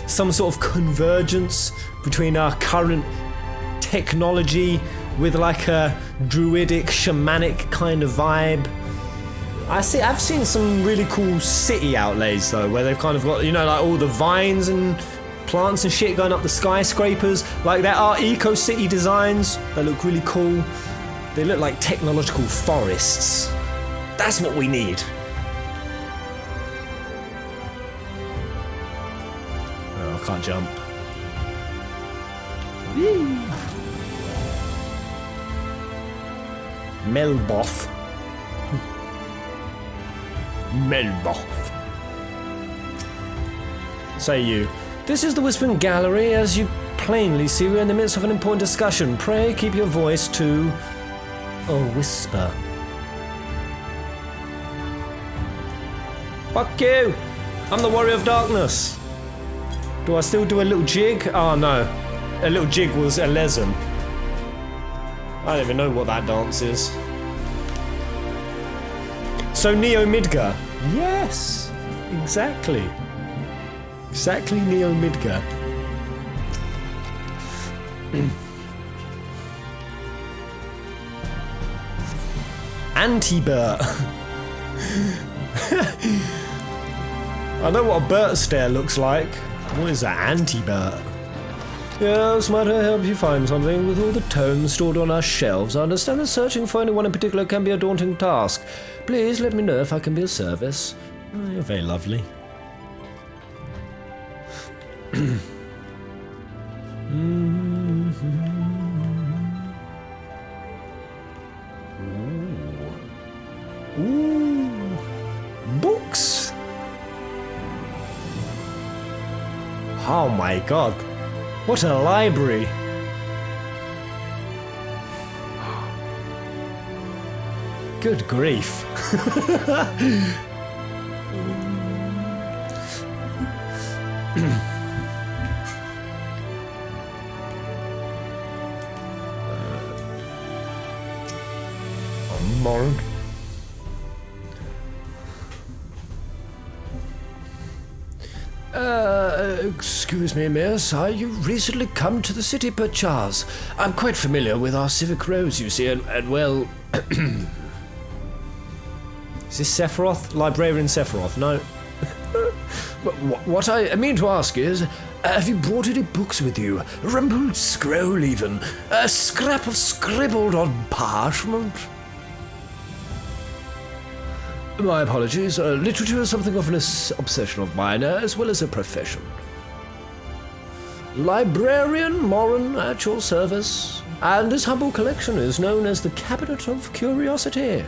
S2: Some sort of convergence between our current technology with like a druidic, shamanic kind of vibe. I've seen some really cool city outlays though, where they've kind of got, you know, like all the vines and plants and shit going up the skyscrapers. Like there are eco-city designs that look really cool. They look like technological forests. That's what we need. Oh, I can't jump. Whee! Melboth. Melboth. Say you. This is the Whispering Gallery. As you plainly see, we're in the midst of an important discussion. Pray keep your voice to a whisper. Fuck you! I'm the Warrior of Darkness. Do I still do a little jig? Oh no. A little jig was a lesson. I don't even know what that dance is. So Neo Midgar. Yes! Exactly. Exactly Neo Midgar. Anti-Bert. I know what a Bert stare looks like. What is that, Anti-Bert? Yes, might I help you find something? With all the tomes stored on our shelves, I understand that searching for anyone in particular can be a daunting task. Please let me know if I can be of service. Oh, you're very lovely. Ooh. Books. Oh my god. What a library. Good grief. Moron. Excuse me, miss. Are you recently come to the city, perchance? I'm quite familiar with our civic roads, you see, and well... Is this Sephiroth? Librarian Sephiroth? No. What I mean to ask is, have you brought any books with you? A rumpled scroll, even? A scrap of scribbled on parchment? My apologies. Literature is something of an obsession of mine, as well as a profession. Librarian Morin at your service, and this humble collection is known as the Cabinet of Curiosity.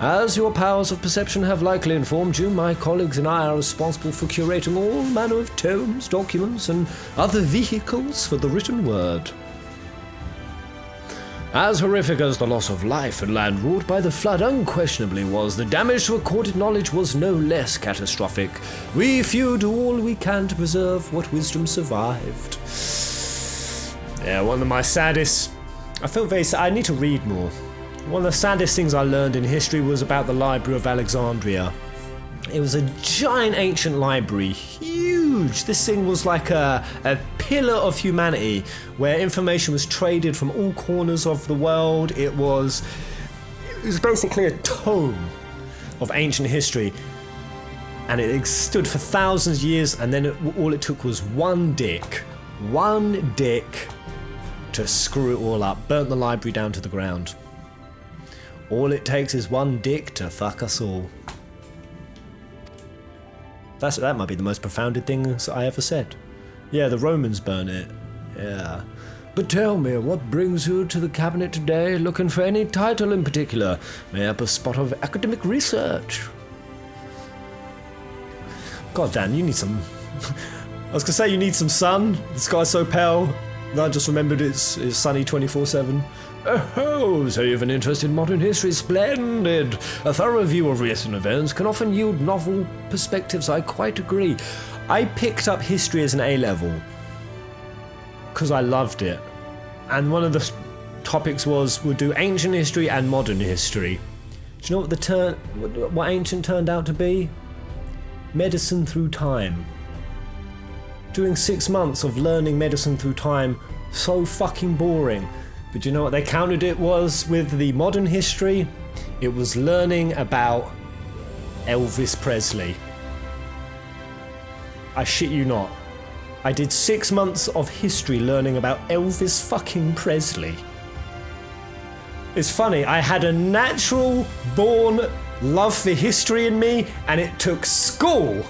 S2: As your powers of perception have likely informed you, my colleagues and I are responsible for curating all manner of tomes, documents, and other vehicles for the written word. As horrific as the loss of life and land wrought by the flood unquestionably was, the damage to recorded knowledge was no less catastrophic. We few do all we can to preserve what wisdom survived. Yeah, one of my saddest... I felt very sad. I need to read more. One of the saddest things I learned in history was about the Library of Alexandria. It was a giant ancient library, huge. This thing was like a pillar of humanity, where information was traded from all corners of the world. It was basically a tome of ancient history, and it stood for thousands of years. And then all it took was one dick to screw it all up, burnt the library down to the ground. All it takes is one dick to fuck us all. That might be the most profounded thing I ever said. Yeah, the Romans burn it. Yeah. But tell me, what brings you to the cabinet today? Looking for any title in particular? Mayhap a spot of academic research? God damn, you need some... I was gonna say you need some sun. The sky's so pale. I just remembered it's sunny 24/7. Oh, so you have an interest in modern history? Splendid! A thorough view of recent events can often yield novel perspectives, I quite agree. I picked up history as an A-level because I loved it. And one of the topics was, we'll do ancient history and modern history. Do you know what ancient turned out to be? Medicine through time. Doing 6 months of learning medicine through time So fucking boring. But you know what they countered it was with the modern history? It was learning about Elvis Presley. I shit you not. I did 6 months of history learning about Elvis fucking Presley. It's funny, I had a natural born love for history in me, and it took school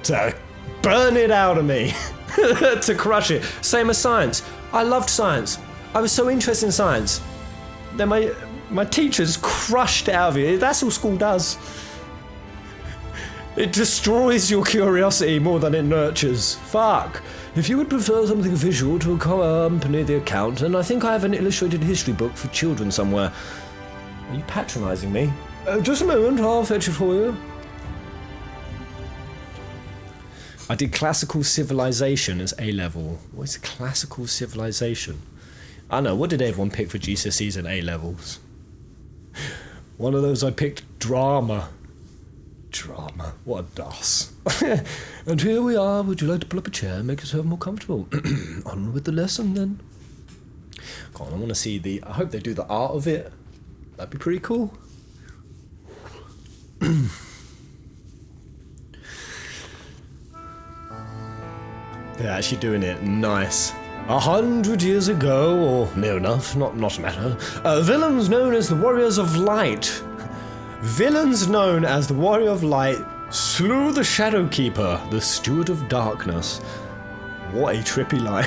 S2: to burn it out of me, to crush it. Same as science. I loved science. I was so interested in science. Then my teachers crushed it out of you. That's all school does. It destroys your curiosity more than it nurtures. Fuck. If you would prefer something visual to accompany the account, then I think I have an illustrated history book for children somewhere. Are you patronising me? Just a moment, I'll fetch it for you. I did classical civilization as A-level. What is classical civilization? I know, what did everyone pick for GCSEs and A-levels? One of those I picked drama. Drama, what a doss. And here we are. Would you like to pull up a chair and make yourself more comfortable? On with the lesson then. Come on, I want to see the... I hope they do the art of it. That'd be pretty cool. They're actually doing it. Nice. 100 years ago, or near enough, not a matter, villains known as the Warriors of Light. Villains known as the Warrior of Light slew the Shadowkeeper, the Steward of Darkness. What a trippy line.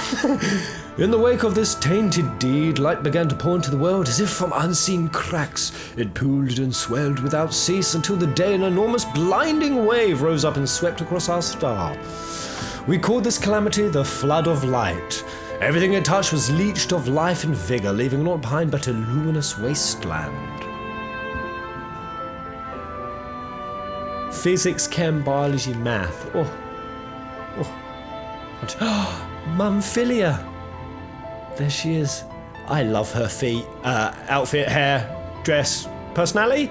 S2: In the wake of this tainted deed, light began to pour into the world as if from unseen cracks. It pooled and swelled without cease until the day an enormous blinding wave rose up and swept across our star. We called this calamity the Flood of Light. Everything it touched was leached of life and vigour, leaving naught behind but a luminous wasteland. Physics, chem, biology, math. Mumphilia. There she is. I love her feet. Outfit, hair, dress, personality?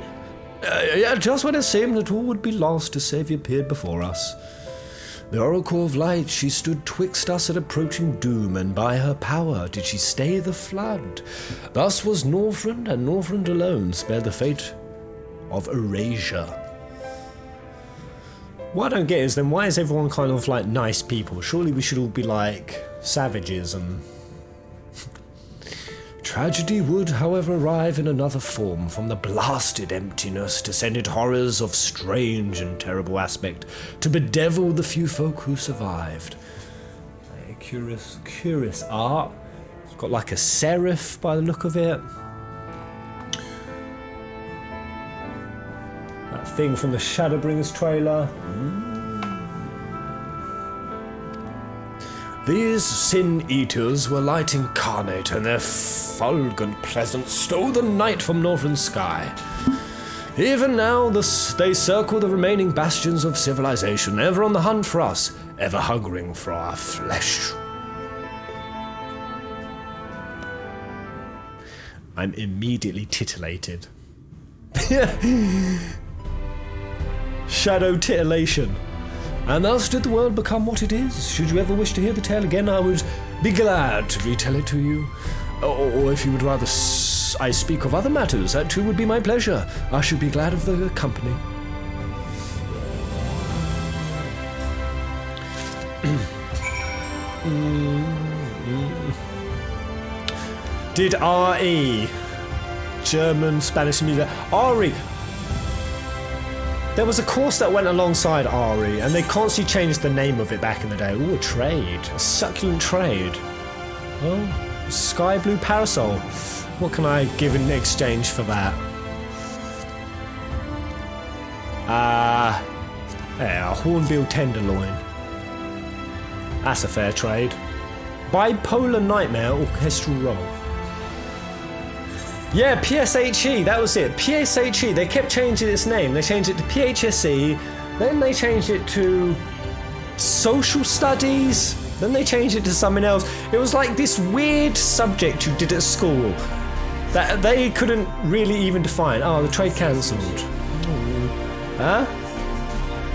S2: Yeah, just when it seemed that all would be lost, a saviour appeared before us. The Oracle of Light, she stood twixt us and approaching doom, and by her power did she stay the flood. Thus was Northrend, and Northrend alone spared the fate of Erasure. What I don't get is then why is everyone kind of like nice people? Surely we should all be like savages and... Tragedy would, however, arrive in another form. From the blasted emptiness descended horrors of strange and terrible aspect to bedevil the few folk who survived. A curious art. It's got like a serif by the look of it. That thing from the Shadowbringers trailer. These sin-eaters were light incarnate, and their fulgent presence stole the night from northern sky. Even now, they circle the remaining bastions of civilization, ever on the hunt for us, ever hungering for our flesh. I'm immediately titillated. Shadow titillation. And thus did the world become what it is. Should you ever wish to hear the tale again, I would be glad to retell it to you. Or if you would rather I speak of other matters, that too would be my pleasure. I should be glad of the company. Did R.E. German, Spanish music. R.E. There was a course that went alongside RE, and they constantly changed the name of it back in the day. Ooh, a trade. A succulent trade. Oh, sky blue parasol. What can I give in exchange for that? Yeah, a hornbill tenderloin. That's a fair trade. Bipolar Nightmare Orchestral Roll. Yeah, PSHE, that was it. PSHE, they kept changing its name. They changed it to PHSE, then they changed it to Social Studies, then they changed it to something else. It was like this weird subject you did at school that they couldn't really even define. Oh, the trade cancelled. Huh?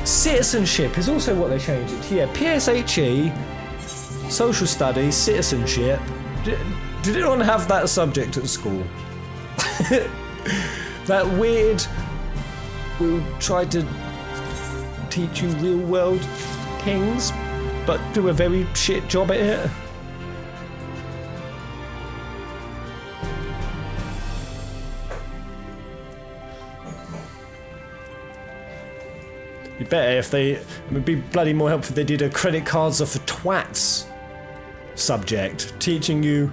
S2: Citizenship is also what they changed it to. Yeah, PSHE, Social Studies, Citizenship. Did anyone have that subject at school? That weird... We'll try to teach you real world things, but do a very shit job at it. It'd be better if they... It would be bloody more helpful if they did a credit cards are for twats subject, teaching you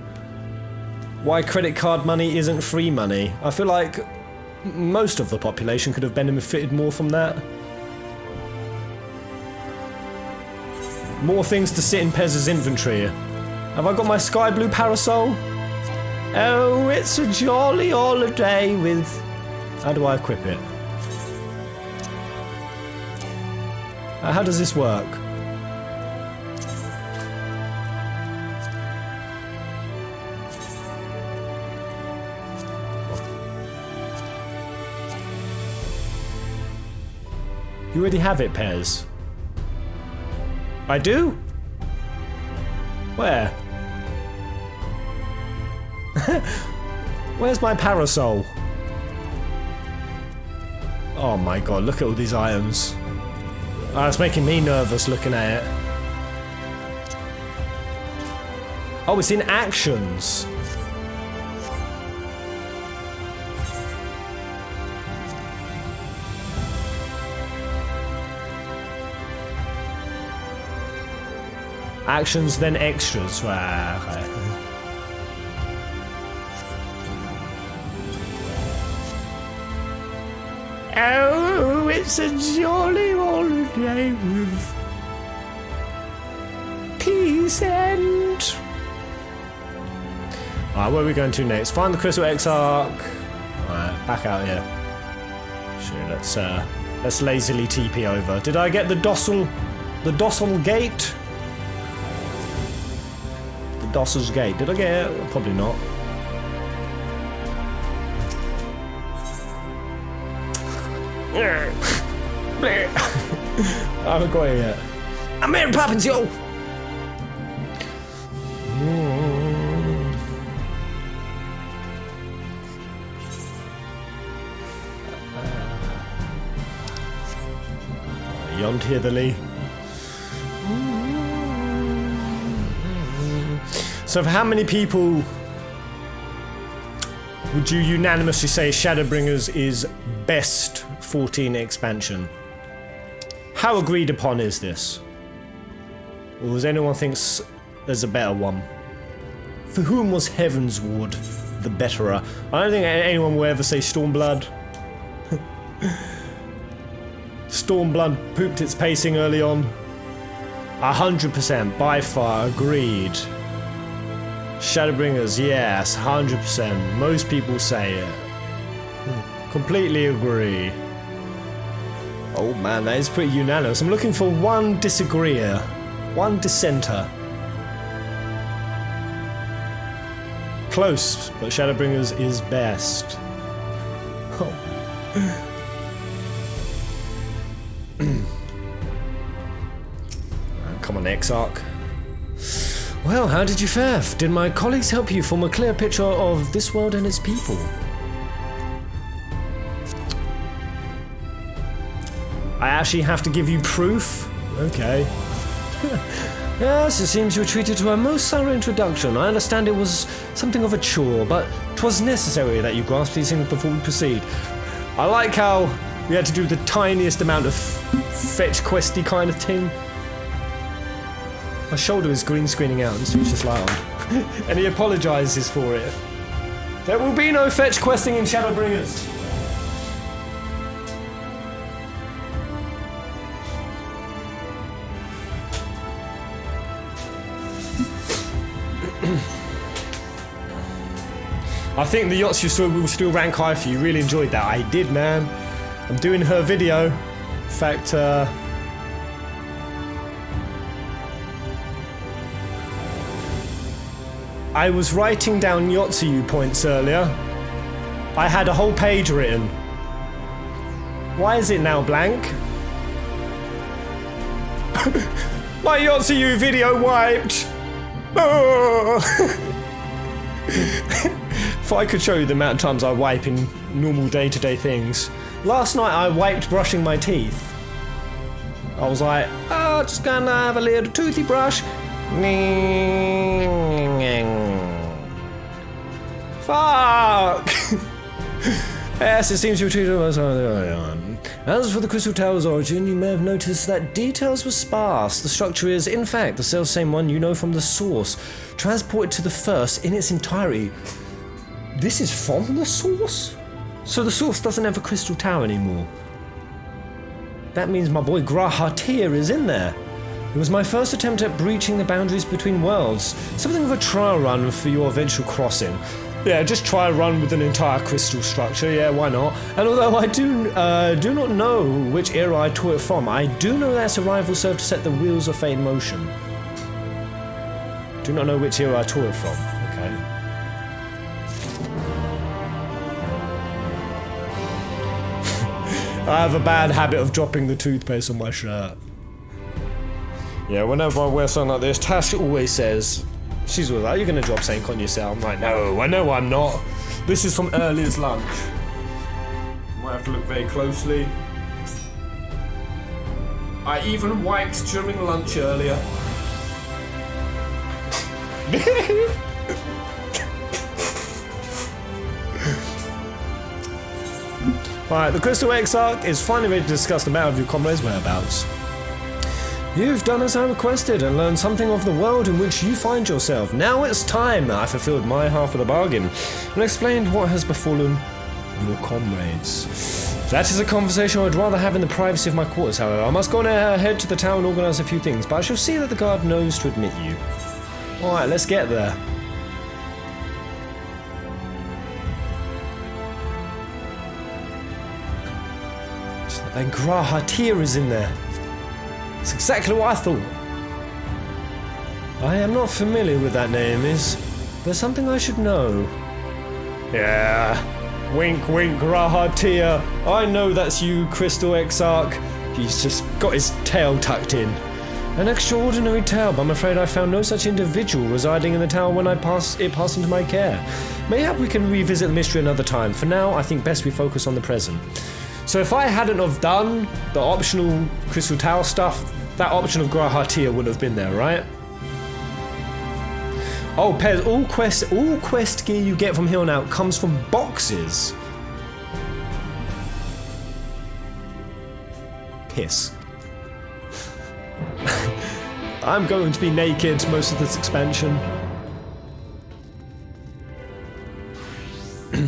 S2: why credit card money isn't free money. I feel like most of the population could have benefited more from that. More things to sit in Pez's inventory. Have I got my sky blue parasol? Oh, it's a jolly holiday with... How do I equip it? How does this work? You already have it, Pez. I do? Where? Where's my parasol? Oh my god, look at all these items. Oh, it's making me nervous looking at it. Oh, it's in actions. Actions, then extras. Okay. Oh, it's a jolly holiday with peace and... Alright, where are we going to next? Find the Crystal Exarch. Alright, back out here. Sure, let's lazily TP over. Did I get the docile gate? The Dossel's gate. Did I get it? Probably not. I haven't got it yet. I'm Mary Poppins, yo! Beyond hitherly. So for how many people would you unanimously say Shadowbringers is best 14 expansion? How agreed upon is this? Or does anyone think there's a better one? For whom was Heavensward the betterer? I don't think anyone will ever say Stormblood. Stormblood pooped its pacing early on. 100% by far agreed. Shadowbringers, yes, 100%. Most people say it. Completely agree. Oh man, that is pretty unanimous. I'm looking for one disagreeer. One dissenter. Close, but Shadowbringers is best. Oh. Come on, Exarch. Well, how did you fare? Did my colleagues help you form a clear picture of this world and its people? I actually have to give you proof? Okay. Yes, it seems you were treated to a most thorough introduction. I understand it was something of a chore, but 'twas necessary that you grasp these things before we proceed. I like how we had to do the tiniest amount of fetch questy kind of thing. My shoulder is green screening out and it's just like on. And he apologises for it. There will be no fetch questing in Shadowbringers. I think the Yotsu will still rank high for you. Really enjoyed that. I did, man. I'm doing her video. In fact, I was writing down Yotsu points earlier. I had a whole page written. Why is it now blank? My Yotsu video wiped. Oh. If I could show you the amount of times I wipe in normal day-to-day things. Last night I wiped brushing my teeth. I was like, oh, just gonna have a little toothy brush. Fuck! Yes, it seems you were treated as... As for the Crystal Tower's origin, you may have noticed that details were sparse. The structure is, in fact, the self-same one you know from the source. Transported to the first in its entirety. This is from the source? So the source doesn't have a Crystal Tower anymore. That means my boy Grahatir is in there. It was my first attempt at breaching the boundaries between worlds. Something of a trial run for your eventual crossing. Yeah, just try a run with an entire crystal structure, yeah, why not? And although I do not know which era I tore it from, I do know that its arrival served to set the wheels of fate in motion. Do not know which era I tore it from, okay. I have a bad habit of dropping the toothpaste on my shirt. Yeah, whenever I wear something like this, Tash always says, she's always like, you're gonna drop something on yourself. I'm like, no, I know I'm not. This is from earliest lunch. Might have to look very closely. I even wiped during lunch earlier. Alright, the Crystal Exarch is finally ready to discuss the matter of your comrade's whereabouts. You've done as I requested and learned something of the world in which you find yourself. Now it's time I fulfilled my half of the bargain and explained what has befallen your comrades. That is a conversation I'd rather have in the privacy of my quarters, however. I must go on ahead to the town and organise a few things, but I shall see that the guard knows to admit you. Alright, let's get there. And Grahatir is in there. It's exactly what I thought. I am not familiar with that name. Is there something I should know? Yeah. Wink, wink, Grahatir. I know that's you, Crystal Exarch. He's just got his tail tucked in. An extraordinary tale, but I'm afraid I found no such individual residing in the tower when it passed into my care. Mayhap we can revisit the mystery another time. For now, I think best we focus on the present. So if I hadn't have done the optional Crystal Tower stuff, that option of Grahatir wouldn't have been there, right? Oh, Pez, all quest gear you get from here on out comes from boxes. Piss. I'm going to be naked most of this expansion.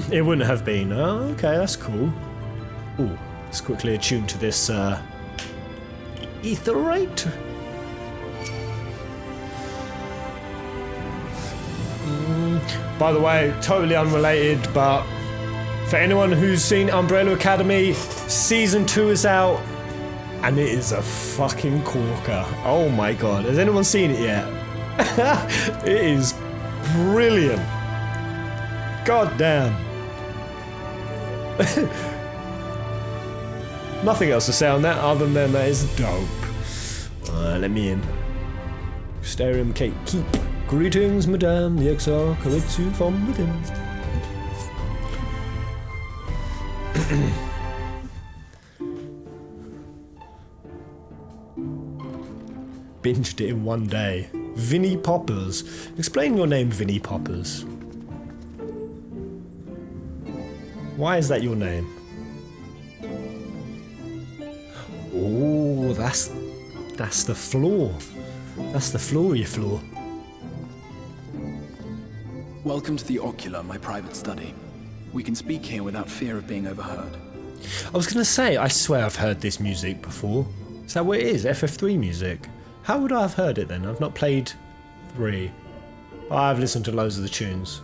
S2: It wouldn't have been. Oh, okay, that's cool. Ooh, let's quickly attune to this etherite. By the way, totally unrelated, but for anyone who's seen Umbrella Academy, Season 2 is out, and it is a fucking corker. Oh my god, has anyone seen it yet? It is brilliant. God damn. Nothing else to say on that other than that is dope. Let me in. Crystarium Keep. Greetings, Madame. The Exarch awaits you from within. Binged it in one day. Vinnie Poppers. Explain your name, Vinnie Poppers. Why is that your name? Oh, that's the floor. That's the floor, floor.
S11: Welcome to the Ocular, my private study. We can speak here without fear of being overheard.
S2: I was going to say, I swear I've heard this music before. Is that what it is? FF3 music? How would I have heard it then? I've not played 3. I've listened to loads of the tunes.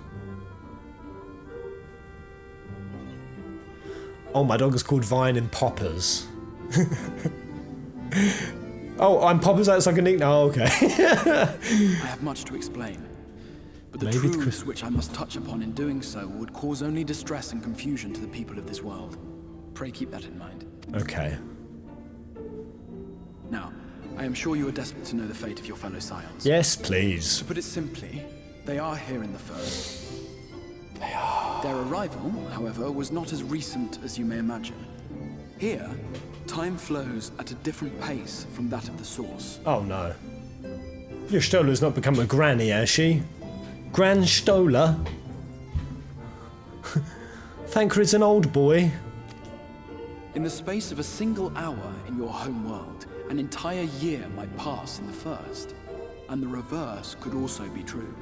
S2: Oh, my dog is called Vine and Poppers. Oh, I'm Poppers, that's like a nickname. Oh, okay.
S11: I have much to explain. But the
S2: Maybe
S11: truths which I must touch upon in doing so would cause only distress and confusion to the people of this world. Pray keep that in mind.
S2: Okay.
S11: Now, I am sure you are desperate to know the fate of your fellow Scions.
S2: Yes, please.
S11: To put it simply, they are here in the first, Their arrival, however, was not as recent as you may imagine. Here, time flows at a different pace from that of the source.
S2: Oh no. Your Stola's not become a granny, has she? Gran Stola? Thancred's an old boy.
S11: In the space of a single hour in your home world, an entire year might pass in the first, and the reverse could also be true.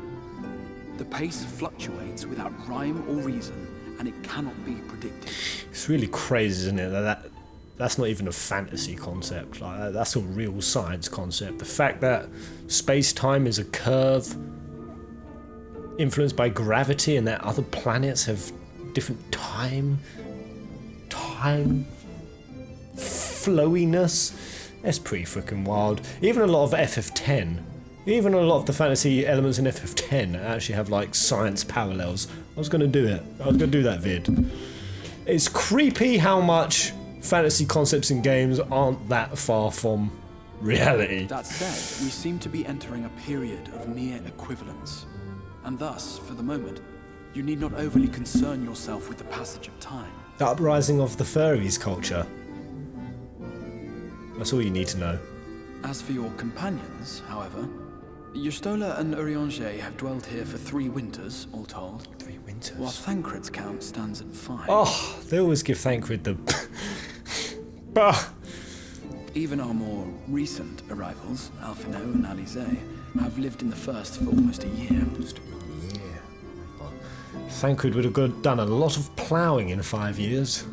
S11: The pace fluctuates without rhyme or reason, and it cannot be predicted.
S2: It's really crazy, isn't it? That's not even a fantasy concept. Like, that's a real science concept. The fact that space-time is a curve influenced by gravity, and that other planets have different time flowiness. That's pretty freaking wild. Even a lot of FF10. Even a lot of the fantasy elements in FF10 actually have like science parallels. I was gonna do it. I was gonna do that vid. It's creepy how much fantasy concepts in games aren't that far from reality.
S11: That said, we seem to be entering a period of near equivalence. And thus, for the moment, you need not overly concern yourself with the passage of time.
S2: The uprising of the furries culture. That's all you need to know.
S11: As for your companions, however, Y'shtola and Urianger have dwelled here for 3 winters, all told.
S2: 3 winters?
S11: While Thancred's count stands at 5.
S2: Oh, they always give Thancred the... Bah!
S11: Even our more recent arrivals, Alphino and Alize, have lived in the first for almost a year.
S2: Thancred would have done a lot of ploughing in 5 years.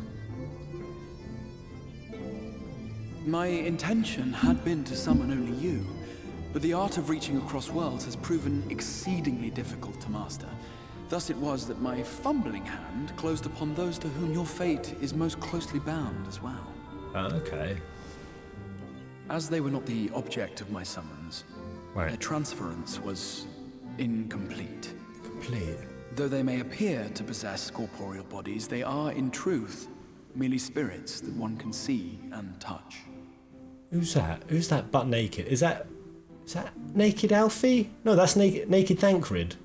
S11: My intention had been to summon only you, but the art of reaching across worlds has proven exceedingly difficult to master. Thus it was that my fumbling hand closed upon those to whom your fate is most closely bound as well.
S2: Okay.
S11: As they were not the object of my summons, their transference was incomplete.
S2: Complete?
S11: Though they may appear to possess corporeal bodies, they are, in truth, merely spirits that one can see and touch.
S2: Who's that? Who's that butt naked? Is that Naked Alfie? No, that's Naked Thancred.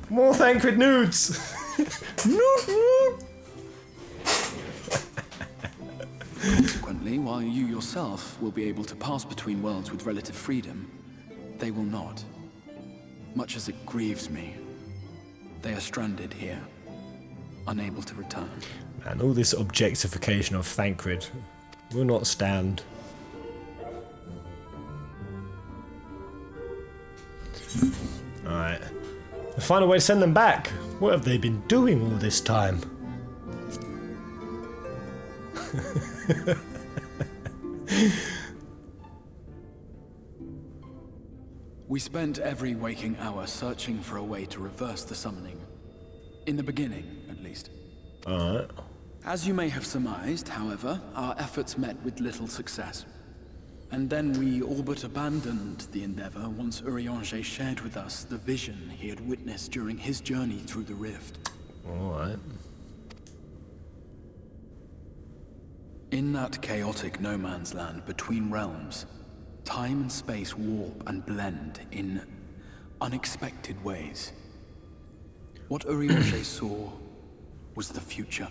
S2: More Thancred nudes!
S11: Consequently, while you yourself will be able to pass between worlds with relative freedom, they will not. Much as it grieves me, they are stranded here, unable to return.
S2: And all this objectification of Thancred will not stand. Alright. Let's find a way to send them back. What have they been doing all this time?
S11: We spent every waking hour searching for a way to reverse the summoning. In the beginning, at least.
S2: Alright.
S11: As you may have surmised, however, our efforts met with little success. And then we all but abandoned the endeavor once Urianger shared with us the vision he had witnessed during his journey through the rift.
S2: Alright.
S11: In that chaotic no man's land between realms, time and space warp and blend in unexpected ways. What Urianger saw was the future.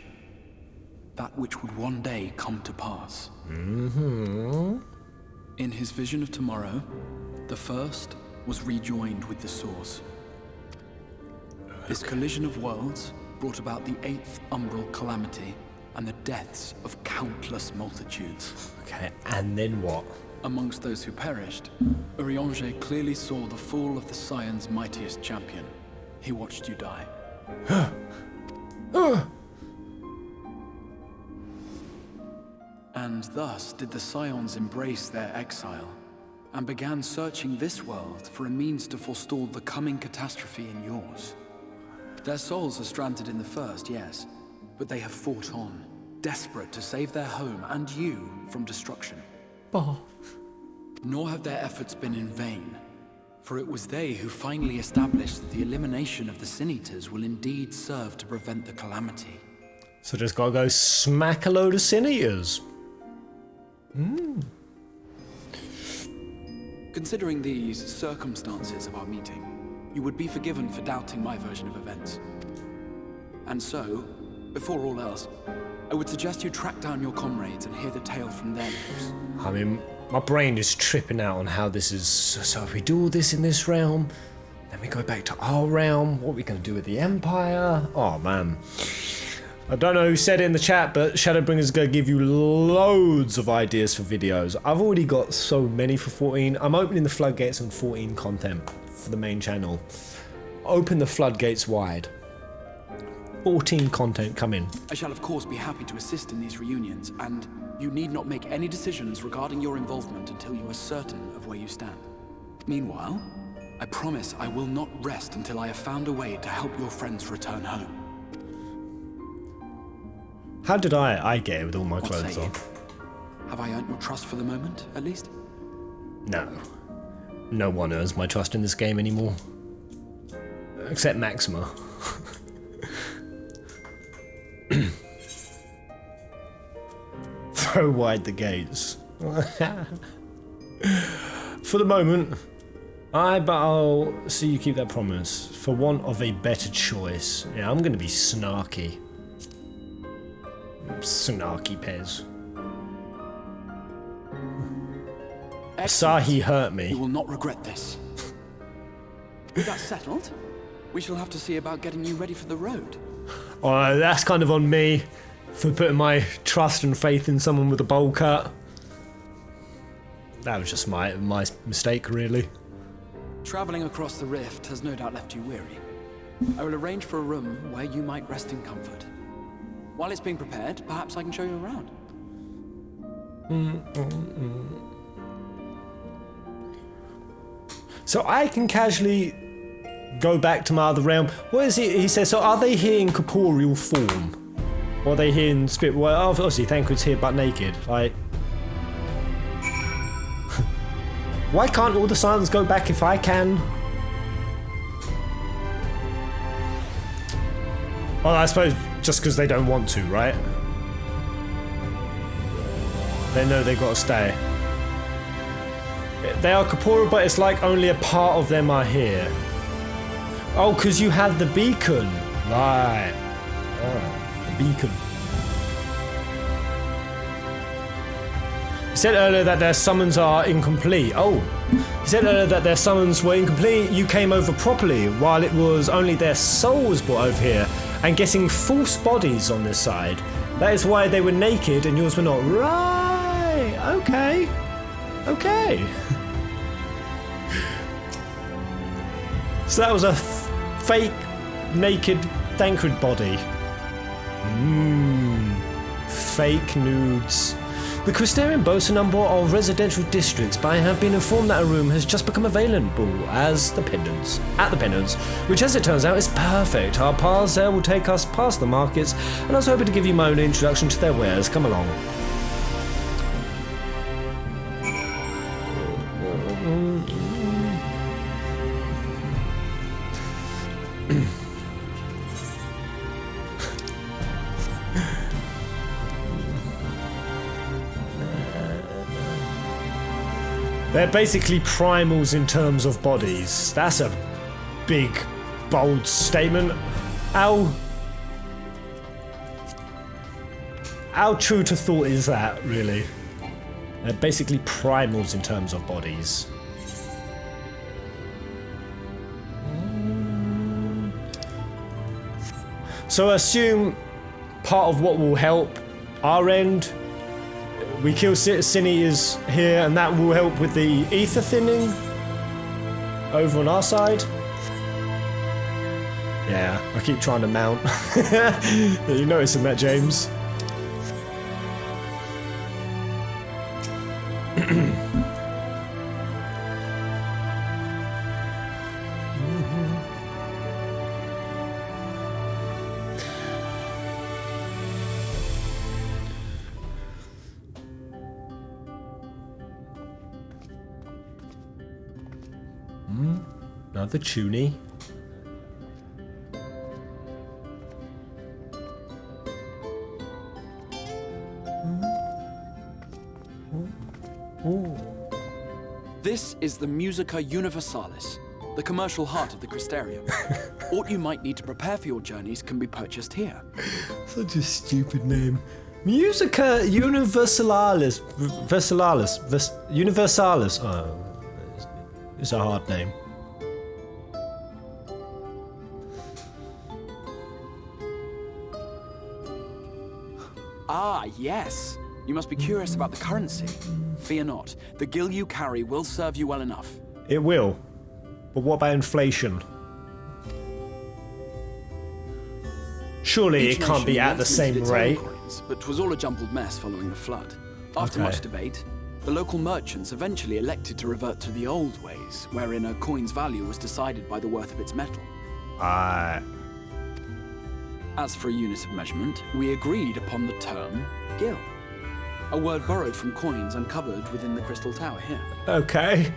S11: That which would one day come to pass.
S2: Mm-hmm.
S11: In his vision of tomorrow, the first was rejoined with the source. This collision of worlds brought about the 8th umbral calamity and the deaths of countless multitudes.
S2: Okay, and then what?
S11: Amongst those who perished, Urianger clearly saw the fall of the Scion's mightiest champion. He watched you die. And thus did the Scions embrace their exile, and began searching this world for a means to forestall the coming catastrophe in yours. Their souls are stranded in the first, yes, but they have fought on, desperate to save their home and you from destruction. Nor have their efforts been in vain, for it was they who finally established that the elimination of the Sin Eaters will indeed serve to prevent the calamity.
S2: So just gotta go smack a load of Sin Eaters.
S11: Considering these circumstances of our meeting, you would be forgiven for doubting my version of events. And so, before all else, I would suggest you track down your comrades and hear the tale from their lips.
S2: I mean, my brain is tripping out on how this is. So if we do all this in this realm, then we go back to our realm, what are we going to do with the Empire? Oh man. I don't know who said it in the chat, but Shadowbringers is going to give you loads of ideas for videos. I've already got so many for 14. I'm opening the floodgates on 14 content for the main channel. Open the floodgates wide. 14 content coming.
S11: I shall of course be happy to assist in these reunions, and you need not make any decisions regarding your involvement until you are certain of where you stand. Meanwhile, I promise I will not rest until I have found a way to help your friends return home.
S2: How did I get it with all my clothes on?
S11: Have I earned your trust for the moment, at least?
S2: No. No one earns my trust in this game anymore. Except Maxima. Throw wide the gates. For the moment, I'll see you keep that promise. For want of a better choice. Yeah, I'm gonna be snarky. Snarky Pez. Sahi hurt me.
S11: You will not regret this. With that settled, we shall have to see about getting you ready for the road.
S2: Oh, that's kind of on me for putting my trust and faith in someone with a bowl cut. That was just my mistake, really.
S11: Traveling across the rift has no doubt left you weary. I will arrange for a room where you might rest in comfort. While it's being prepared, perhaps I can show you around.
S2: So I can casually go back to my other realm. What is it? He says, so are they here in corporeal form? Or are they here in spirit? Well, obviously Thancred's here but naked. Like, why can't all the silence go back if I can? Well, I suppose just because they don't want to, right? They know they've got to stay. They are corporeal, but it's like only a part of them are here. Oh, because you have the beacon. Right. Oh, the beacon. He said earlier that their summons are incomplete. Oh. He said earlier that their summons were incomplete. You came over properly, while it was only their souls brought over here. And getting false bodies on this side. That is why they were naked and yours were not. Right. Okay. Okay. So that was a fake naked Thancred body. Fake nudes. The Crystarium boasts a number of residential districts, but I have been informed that a room has just become available as the Pendants, at the Pendants, which as it turns out is perfect. Our paths there will take us past the markets, and I was hoping to give you my own introduction to their wares. Come along. They're basically primals in terms of bodies. That's a big, bold statement. How true to thought is that, really? They're basically primals in terms of bodies. So assume part of what will help our end, we kill Sin Eaters here, and that will help with the ether thinning over on our side. Yeah, I keep trying to mount. You noticing that, James? Another toonie.
S11: This is the Musica Universalis, the commercial heart of the Crystarium. All you might need to prepare for your journeys can be purchased here.
S2: Such a stupid name. Musica Universalis. Universalis. Oh, it's a hard name.
S11: Ah, yes. You must be curious about the currency. Fear not. The gil you carry will serve you well enough.
S2: It will. But what about inflation? Surely it can't be at the same rate.
S11: Coins, but 'twas all a jumbled mess following the flood. After much debate, the local merchants eventually elected to revert to the old ways, wherein a coin's value was decided by the worth of its metal. As for a unit of measurement, we agreed upon the term gil. A word borrowed from coins uncovered within the Crystal Tower here.
S2: Okay.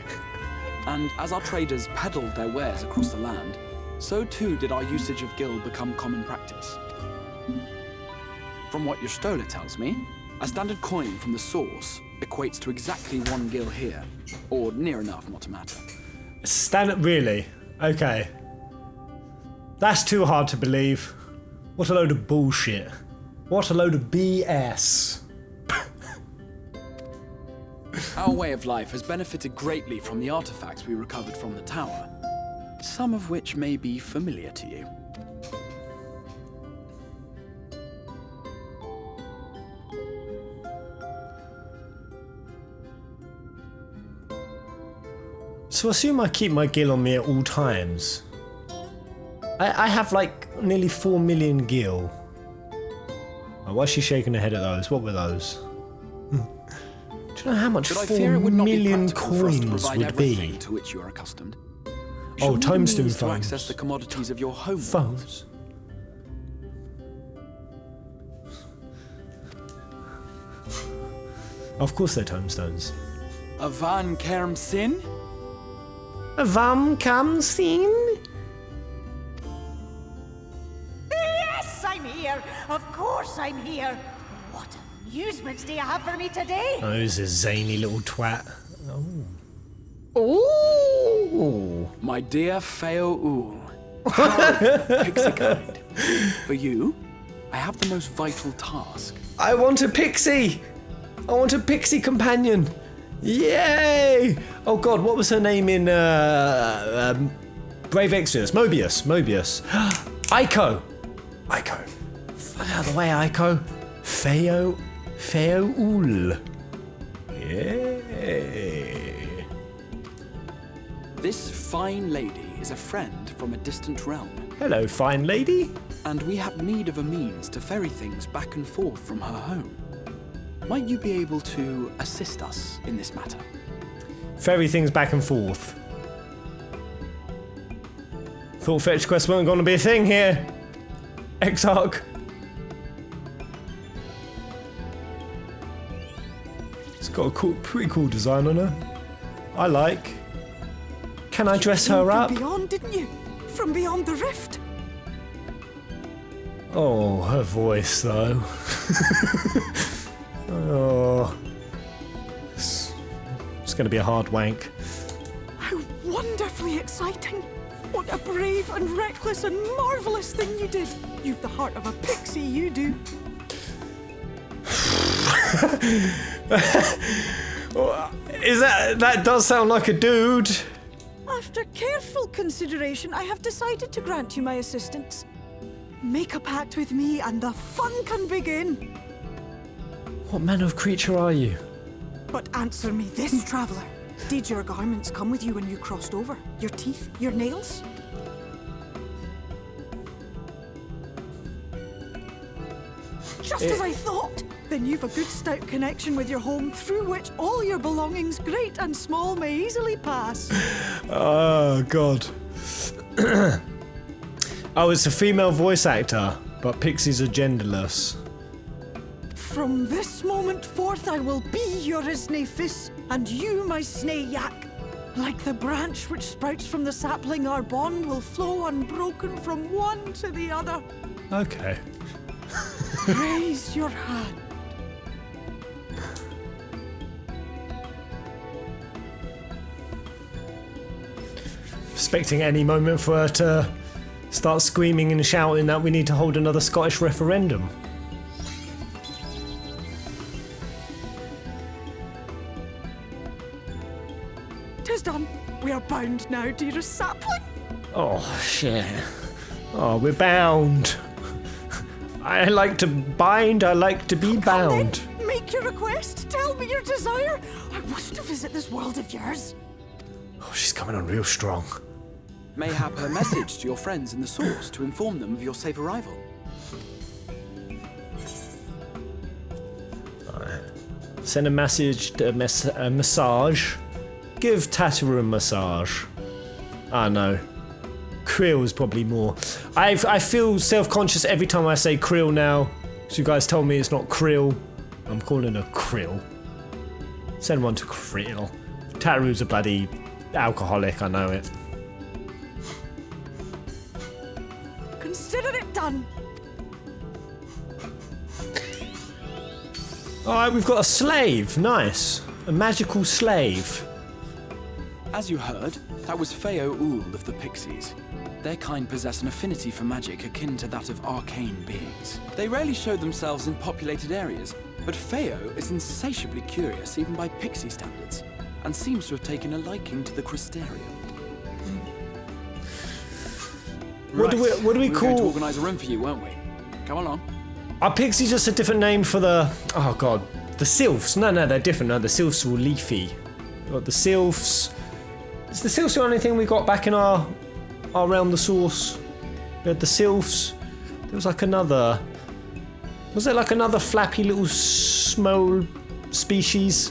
S11: And as our traders peddled their wares across the land, so too did our usage of gil become common practice. From what your stola tells me, a standard coin from the source equates to exactly 1 gil here, or near enough not to matter.
S2: Standard, really? Okay. That's too hard to believe. What a load of bullshit. What a load of BS.
S11: Our way of life has benefited greatly from the artifacts we recovered from the tower, some of which may be familiar to you.
S2: So I assume I keep my gil on me at all times. I have like nearly 4 million gil. Oh, why is she shaking her head at those? What were those? Do you know how much 4 million coins would be?
S11: To which you are accustomed.
S2: Oh, tombstone
S11: to
S2: phones.
S11: access the commodities of your home.
S2: Phones. Of course they're tombstones.
S11: Avan Kerm Sin?
S2: Avam Kam Sin?
S12: Yes, I'm here. Of course I'm here. What amusements do you have for me today?
S2: Oh, he's a zany little twat. Oh. Ooh.
S11: My dear Feo Ul, Pixie kind. For you, I have the most vital task.
S2: I want a pixie! I want a pixie companion! Yay! Oh god, what was her name in Brave Exodus? Mobius. Aiko! Fuck out of the way, Aiko. Feo Ul. Yay!
S11: This fine lady is a friend from a distant realm.
S2: Hello, fine lady.
S11: And we have need of a means to ferry things back and forth from her home. Might you be able to assist us in this matter?
S2: Ferry things back and forth. Thought fetch quests weren't going to be a thing here. Exarch. It's got a pretty cool design on her. I like. Can I dress her up?
S12: From beyond, didn't you? From beyond the rift.
S2: Oh, her voice though. Oh, it's going to be a hard wank.
S12: How wonderfully exciting! What a brave and reckless and marvellous thing you did! You've the heart of a pixie, you do.
S2: That does sound like a dude.
S12: After careful consideration, I have decided to grant you my assistance. Make a pact with me and the fun can begin.
S2: What manner of creature are you?
S12: But answer me this, traveller. Did your garments come with you when you crossed over? Your teeth? Your nails? Just as I thought! Then you've a good stout connection with your home through which all your belongings, great and small, may easily pass.
S2: Oh, God. Oh, it's a female voice actor, but pixies are genderless.
S12: From this moment forth I will be your Isnefis, and you my Snayak. Like the branch which sprouts from the sapling, our bond will flow unbroken from one to the other.
S2: Okay.
S12: Raise your hand.
S2: expecting any moment for her to start screaming and shouting that we need to hold another Scottish referendum.
S12: Tis done. We are bound now, dearest sapling.
S2: Oh, shit. Oh, we're bound. I like to bind, I like to be bound.
S12: Then, make your request, tell me your desire. I wish to visit this world of yours.
S2: Oh, she's coming on real strong.
S11: Mayhap a message to your friends in the Source to inform them of your safe arrival.
S2: Right. Send a message to a massage. Give Tataru a massage. Ah, no. Krill's probably more. I feel self-conscious every time I say Krill now. So you guys told me it's not Krill. I'm calling her Krill. Send one to Krill. Tataru's a bloody alcoholic, I know it.
S12: Consider it done.
S2: Alright, we've got a slave. Nice. A magical slave.
S11: As you heard, that was Feo Ul of the Pixies. Their kind possess an affinity for magic akin to that of arcane beings. They rarely show themselves in populated areas, but Feo is insatiably curious even by Pixie standards, and seems to have taken a liking to the Crystarium.
S2: What do we call?
S11: We were going to organise a room for you, weren't we? Come along.
S2: Are pixies just a different name for the... Oh god. The sylphs? No, they're different. No, the sylphs were leafy. We've got the sylphs... Is the sylphs the only thing we got back in our realm, the Source? We had the sylphs. There was like another... Was there like another flappy little small species?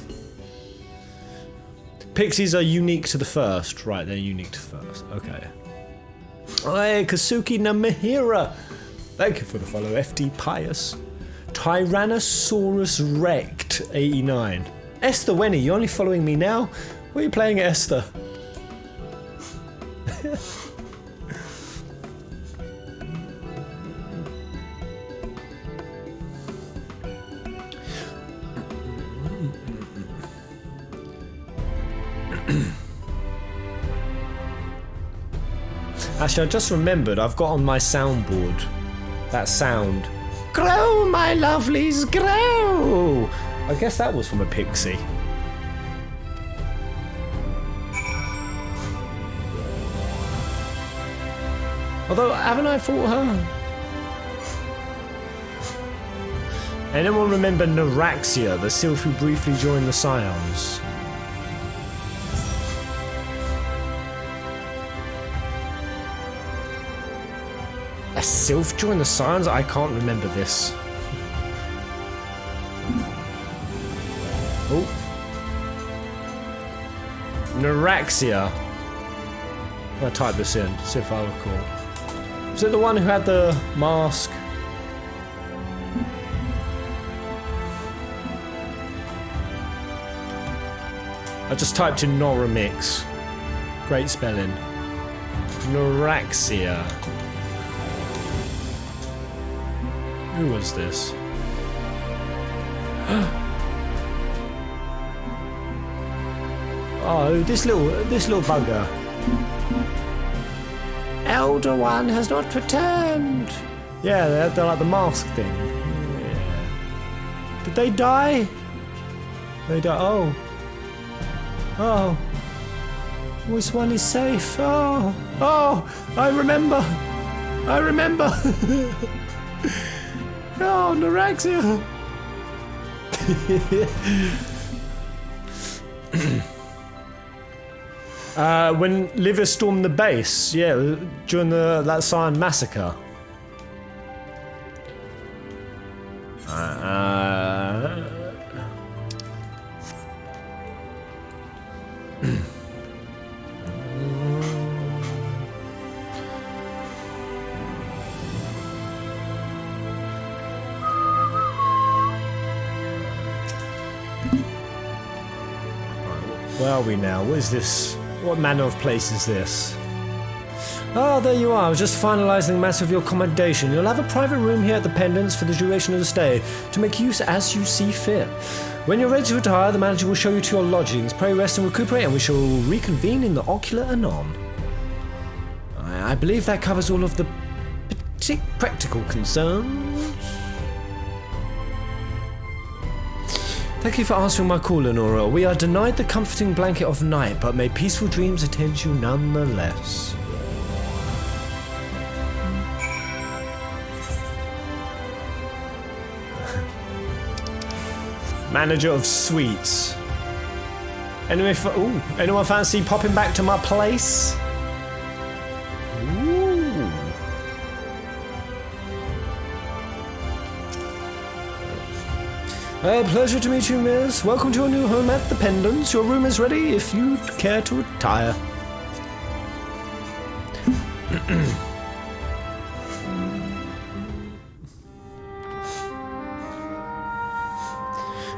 S2: Pixies are unique to the first. Right, they're unique to the first. Okay. Hey, Kasuki Namihira. Thank you for the follow, FD Pius. Tyrannosaurus Rect 89. Esther Wenny, you're only following me now? What are you playing, Esther? Actually, I just remembered I've got on my soundboard that sound. Grow, my lovelies, grow! I guess that was from a pixie. Although, haven't I fought her? Anyone remember Naraxia, the sylph who briefly joined the Scions? A sylph joined the Scions? I can't remember this. Oh. Naraxia. I'm gonna type this in, see if I recall. Was it the one who had the mask? I just typed in Noramix. Great spelling. Naraxia. Who was this? Oh, this little bugger. Elder One has not returned. Yeah, they're like the mask thing. Yeah. Did they die? They died. Oh. Oh. This one is safe. Oh. Oh. I remember. I remember. Oh, Naraxia. When Livia stormed the base, yeah, during that Scion massacre. Where are we now? What is this? What manner of place is this? Oh, there you are. I was just finalising the matter of your accommodation. You'll have a private room here at the Pendants for the duration of the stay, to make use as you see fit. When you're ready to retire, the manager will show you to your lodgings. Pray rest and recuperate, and we shall reconvene in the ocular anon. I believe that covers all of the practical concerns. Thank you for answering my call, Lenora. We are denied the comforting blanket of night, but may peaceful dreams attend you nonetheless. Manager of sweets. Anyone fancy popping back to my place? Ooh. Pleasure to meet you, miss. Welcome to your new home at the Pendants. Your room is ready if you'd care to retire.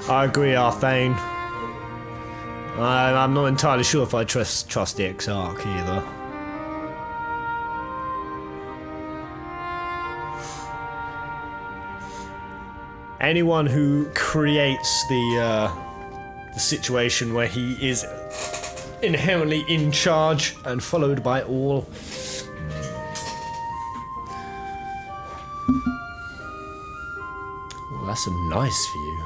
S2: I agree, Arthane. I'm not entirely sure if I trust the Exarch either. Anyone who creates the situation where he is inherently in charge and followed by all. Well, that's a nice view.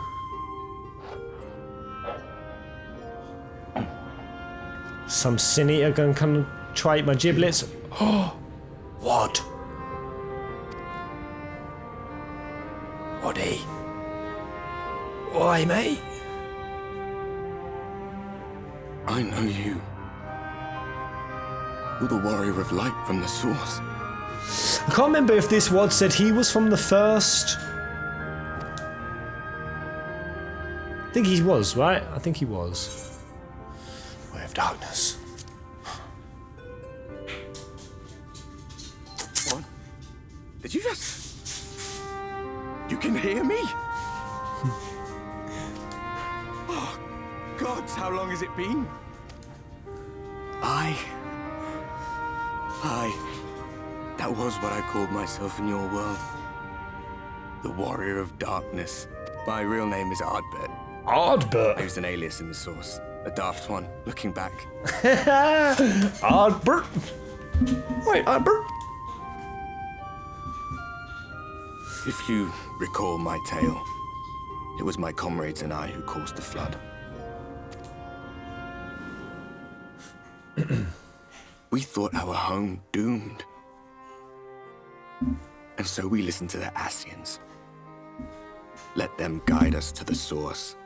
S2: Some sin-eater gonna come try eat my giblets. Oh, what? Whatty? Why, mate?
S9: I know you. You're the warrior of light from the source.
S2: I can't remember if this wad said he was from the first. I think he was, right? I think he was. Way of darkness.
S9: What? Did you just... You can hear me? Oh, gods, how long has it been? That was what I called myself in your world. The Warrior of Darkness. My real name is Ardbert.
S2: Ardbert?
S9: I used an alias in the source. A daft one, looking back.
S2: Ardbert? Wait, Ardbert?
S9: If you recall my tale, it was my comrades and I who caused the flood. We thought our home doomed. And so we listened to the Ascians. Let them guide us to the source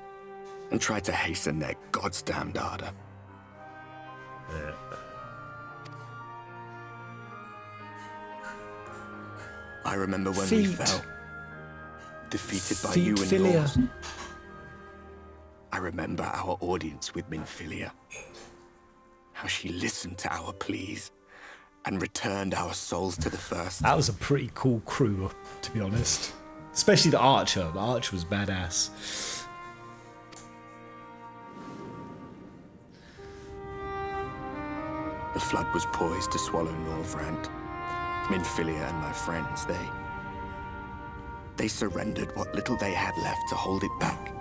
S9: and try to hasten their goddamned ardor. I remember when we fell, defeated by you and yours. I remember our audience with Minfilia. How she listened to our pleas and returned our souls to the first.
S2: That was a pretty cool crew, to be honest. Especially the Archer. The Archer was badass.
S9: The flood was poised to swallow Norvrand. Minfilia and my friends, they surrendered what little they had left to hold it back.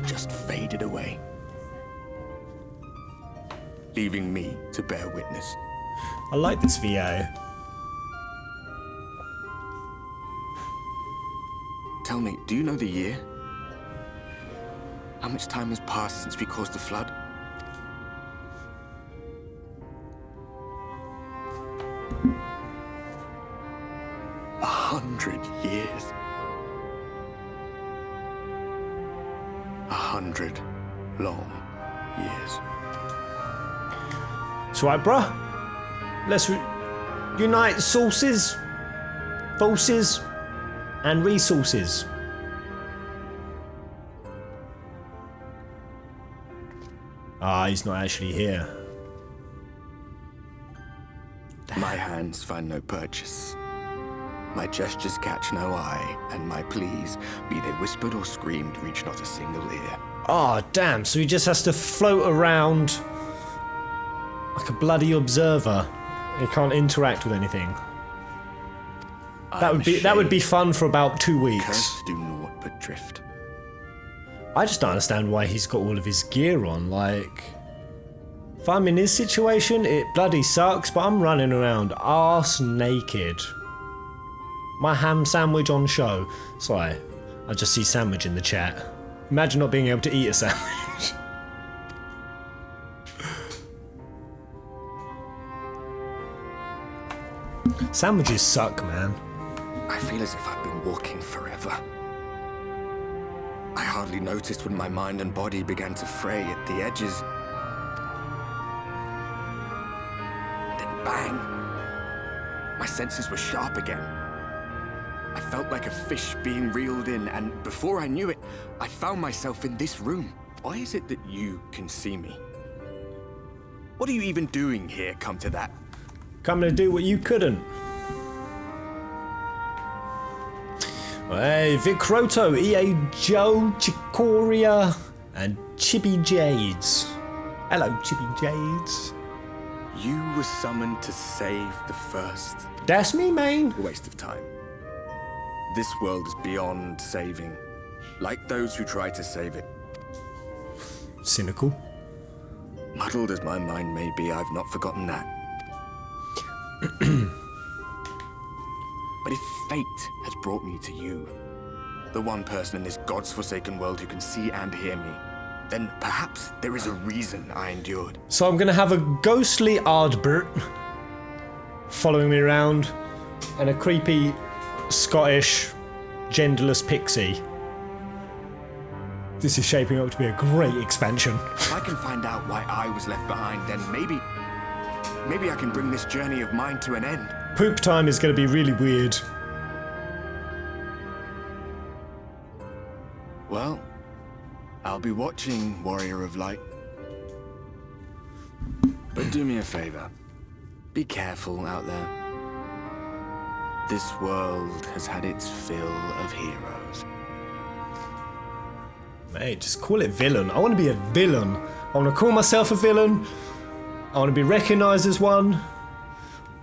S9: Just faded away. Leaving me to bear witness.
S2: I like this VA.
S9: Tell me, do you know the year? How much time has passed since we caused the flood? A 100 years. 100 long years.
S2: It's right, bruh. Let's unite sources, forces, and resources. Ah, he's not actually here.
S9: My hands find no purchase. My gestures catch no eye, and my pleas, be they whispered or screamed, reach not a single ear.
S2: Oh, damn, so he just has to float around like a bloody observer. He can't interact with anything. That would be fun for about 2 weeks.
S9: Cursed do naught but drift.
S2: I just don't understand why he's got all of his gear on, like If I'm in his situation, it bloody sucks, but I'm running around arse naked. My ham sandwich on show. Sorry, I just see sandwich in the chat. Imagine not being able to eat a sandwich. Sandwiches suck, man.
S9: I feel as if I've been walking forever. I hardly noticed when my mind and body began to fray at the edges. Then bang! My senses were sharp again. I felt like a fish being reeled in, and before I knew it, I found myself in this room. Why is it that you can see me? What are you even doing here, come to that?
S2: Coming to do what you couldn't. Hey, Vic Croto, EA Joe, Chicoria, and Chibi Jades. Hello, Chibi Jades.
S9: You were summoned to save the first.
S2: That's me, man.
S9: A waste of time. This world is beyond saving, like those who try to save it.
S2: Cynical.
S9: Muddled as my mind may be, I've not forgotten that. But if fate has brought me to you, the one person in this God's-forsaken world who can see and hear me, then perhaps there is a reason I endured.
S2: So I'm gonna have a ghostly Ardbert following me around, and a creepy Scottish genderless pixie. This is shaping up to be a great expansion.
S9: If I can find out why I was left behind, then maybe I can bring this journey of mine to an end.
S2: Poop time is going to be really weird.
S9: Well, I'll be watching, Warrior of Light. But do me a favor. Be careful out there. This world has had its fill of heroes.
S2: Mate, just call it villain. I want to be a villain. I want to call myself a villain. I want to be recognised as one.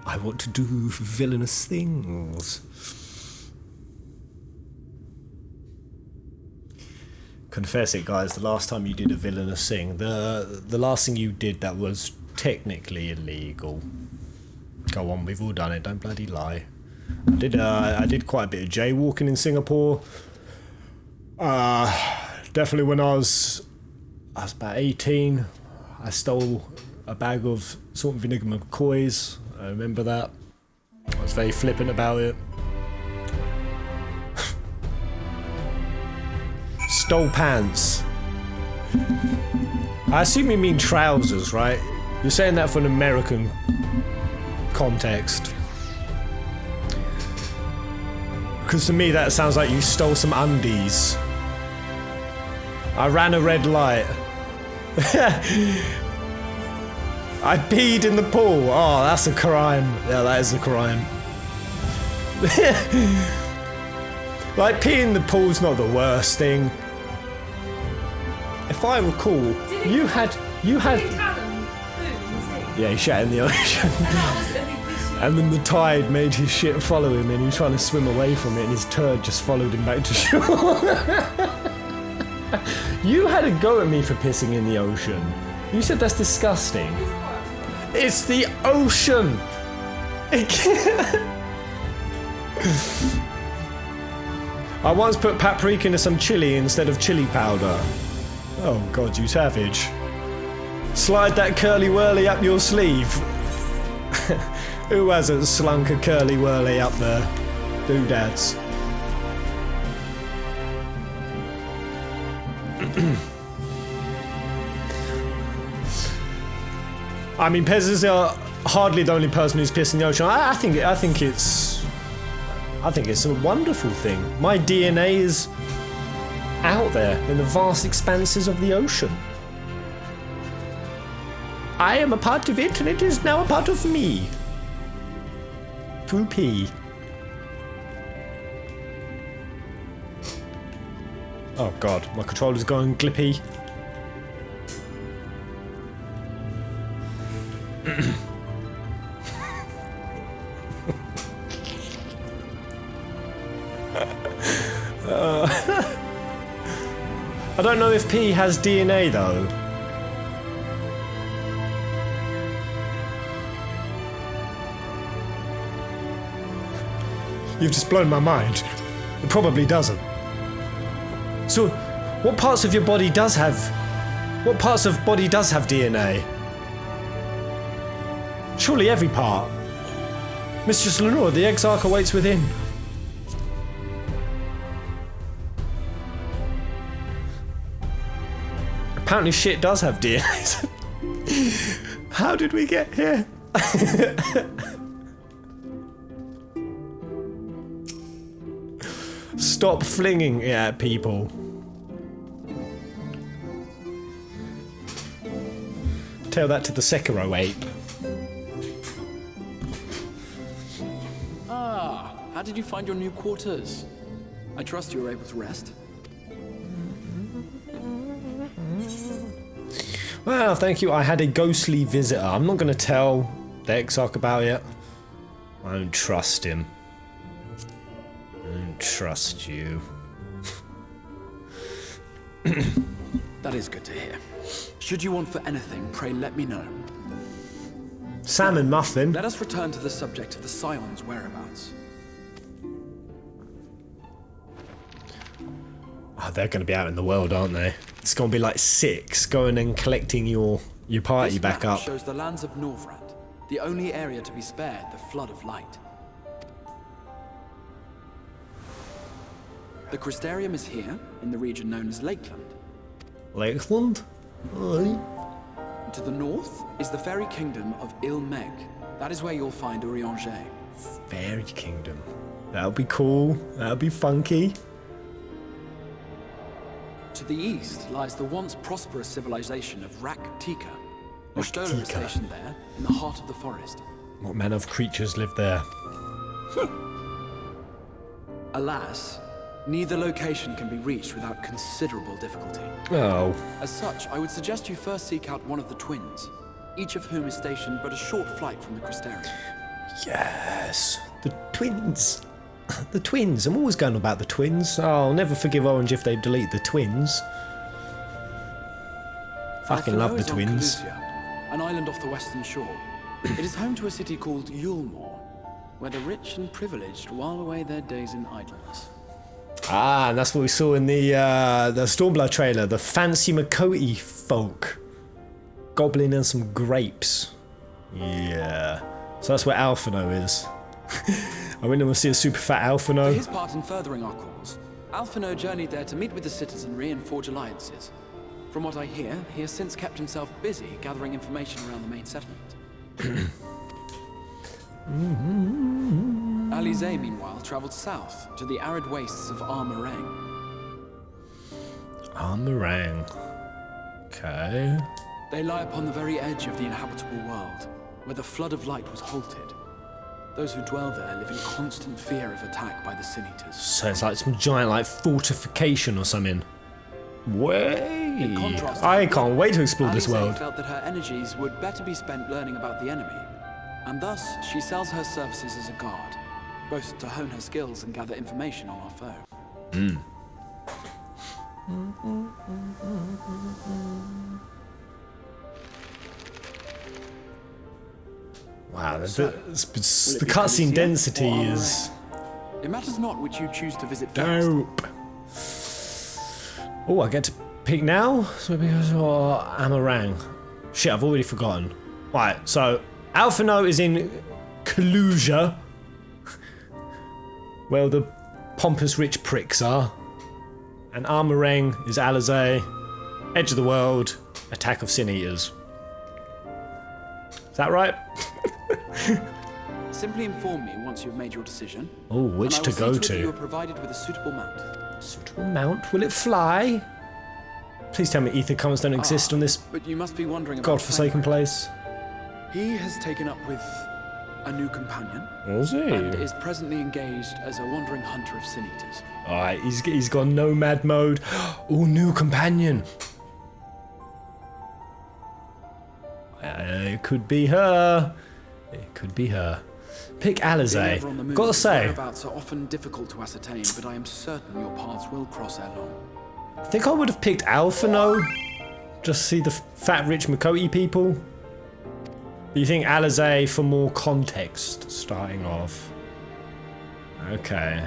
S2: I want to do villainous things. Confess it, guys, the last time you did a villainous thing, the last thing you did that was technically illegal. Go on, we've all done it, don't bloody lie. I did quite a bit of jaywalking in Singapore. Definitely when I was about 18, I stole a bag of salt and vinegar McCoys. I remember that. I was very flippant about it. Stole pants. I assume you mean trousers, right? You're saying that for an American context. Because to me that sounds like you stole some undies. I ran a red light. I peed in the pool. Oh, that's a crime. Yeah, that is a crime. Like, peeing in the pool's not the worst thing. If I recall, you had. Yeah, he shat in the ocean. And then the tide made his shit follow him, and he was trying to swim away from it, and his turd just followed him back to shore. You had a go at me for pissing in the ocean. You said that's disgusting. It's the ocean! I once put paprika into some chili instead of chili powder. Oh god, you savage. Slide that curly whirly up your sleeve. Who hasn't slunk a curly whirly up their doodads? I mean, Pez is hardly the only person who's pissed in the ocean. I think it's a wonderful thing. My DNA is out there in the vast expanses of the ocean. I am a part of it, and it is now a part of me. To pee. Oh god, my controller's going glippy. I don't know if pee has DNA though. You've just blown my mind. It probably doesn't. So, what parts of your body does have... What parts of body does have DNA? Surely every part. Mistress Lenore, the Exarch awaits within. Apparently shit does have DNA. How did we get here? Stop flinging it at people. Tell that to the Sekiro ape.
S11: Ah, how did you find your new quarters? I trust you were able to rest.
S2: Well, thank you. I had a ghostly visitor. I'm not going to tell the Exarch about it. I don't trust him. I don't trust you.
S11: That is good to hear. Should you want for anything, pray let me know.
S2: Salmon muffin.
S11: Let us return to the subject of the Scion's whereabouts.
S2: Oh, they're going to be out in the world, aren't they? It's going to be like 6 going and collecting your party
S11: This
S2: back
S11: map
S2: up.
S11: shows the lands of Norvrand, the only area to be spared the flood of light. The Crystarium is here, in the region known as Lakeland.
S2: Lakeland? Aye.
S11: To the north is the fairy kingdom of Il-Meg. That is where you'll find Urianger.
S2: Fairy Kingdom. That'll be cool. That'll be funky.
S11: To the east lies the once prosperous civilization of Rak-Tika. Stola is stationed there, in the heart of the forest.
S2: What manner of creatures live there?
S11: Alas, neither location can be reached without considerable difficulty.
S2: Oh.
S11: As such, I would suggest you first seek out one of the twins, each of whom is stationed but a short flight from the Crystarium.
S2: Yes. The twins. The twins. I'm always going about the twins. Oh, I'll never forgive Orange if they delete the twins. Fucking love the twins.
S11: Calusia, an island off the western shore. It is home to a city called Yulmore, where the rich and privileged while away their days in idleness.
S2: Ah, and that's what we saw in the Stormblood trailer. The fancy Makoti folk. Goblin and some grapes. Yeah. So that's where Alphino is. I went and see a super fat Alphino.
S11: For his part in furthering our cause, Alphino journeyed there to meet with the citizenry and forge alliances. From what I hear, he has since kept himself busy gathering information around the main settlement. Alize, meanwhile, travelled south to the arid wastes of Armarang.
S2: Armarang. Okay.
S11: They lie upon the very edge of the inhabitable world, where the flood of light was halted. Those who dwell there live in constant fear of attack by the Sin-Eaters.
S2: So it's like some giant like fortification or something. Way! I can't wait to explore this world.
S11: Felt that her energies would better be spent learning about the enemy, and thus she sells her services as a guard, both to hone her skills and gather information on our foe.
S2: Wow, the cutscene density is...
S11: It matters not which you choose to visit
S2: dope. Oh, I get to pick now? So because Amarang. Shit, I've already forgotten. Right, so Alphino is in Kalusia, where the pompous rich pricks are. And Armarang is Alize, edge of the world, attack of Sin-Eaters. Is that right?
S11: Simply inform me once you've made your decision.
S2: Oh, which to go to?
S11: You are provided with a suitable mount.
S2: Suitable mount? Will it fly? Please tell me ether currents don't exist on this
S11: but you must be wondering about
S2: godforsaken place.
S11: He has taken up with a new companion.
S2: Was he?
S11: And is presently engaged as a wandering hunter of Sin-Eaters.
S2: Alright, he's gone nomad mode. Oh, new companion. It could be her. It could be her. Pick Alize. Gotta say.
S11: Whereabouts are often difficult to ascertain, but I am certain your paths will cross ere long.
S2: I think I would have picked Alphino. Just see the fat rich Makoti people. But you think Alize for more context starting off? Okay.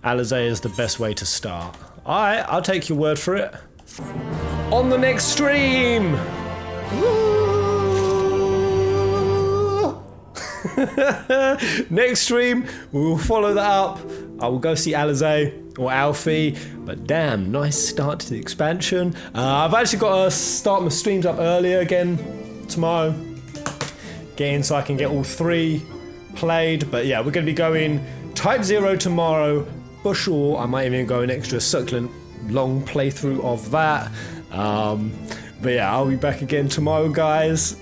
S2: Alizé is the best way to start. Alright, I'll take your word for it. On the next stream! Next stream, we will follow that up. I will go see Alizé or Alfie. But damn, nice start to the expansion. I've actually got to start my streams up earlier again tomorrow. Get in so I can get all 3 played. But yeah, we're going to be going Type 0 tomorrow. For sure, I might even go an extra succulent long playthrough of that. But yeah, I'll be back again tomorrow, guys.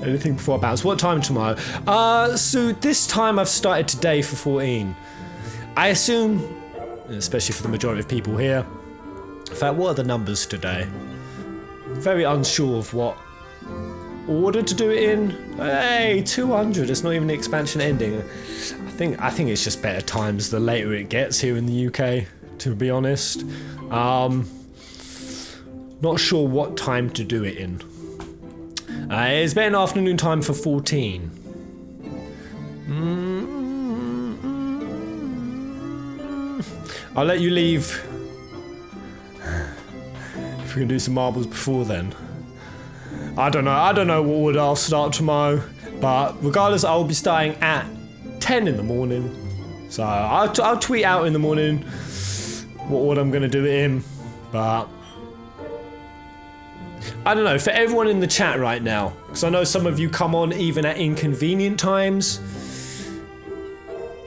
S2: Anything before I bounce. What time tomorrow? So this time I've started today for 14. I assume, especially for the majority of people here, in fact, what are the numbers today? Very unsure of what order to do it in. Hey, 200. It's not even the expansion ending. I think it's just better times the later it gets here in the UK, to be honest. Not sure what time to do it in. It's better afternoon time for 14. I'll let you leave. If we can do some marbles before then. I don't know what order I'll start tomorrow. But regardless, I'll be starting at 10 in the morning. So I'll tweet out in the morning what order I'm going to do it in. But I don't know, for everyone in the chat right now, because I know some of you come on even at inconvenient times,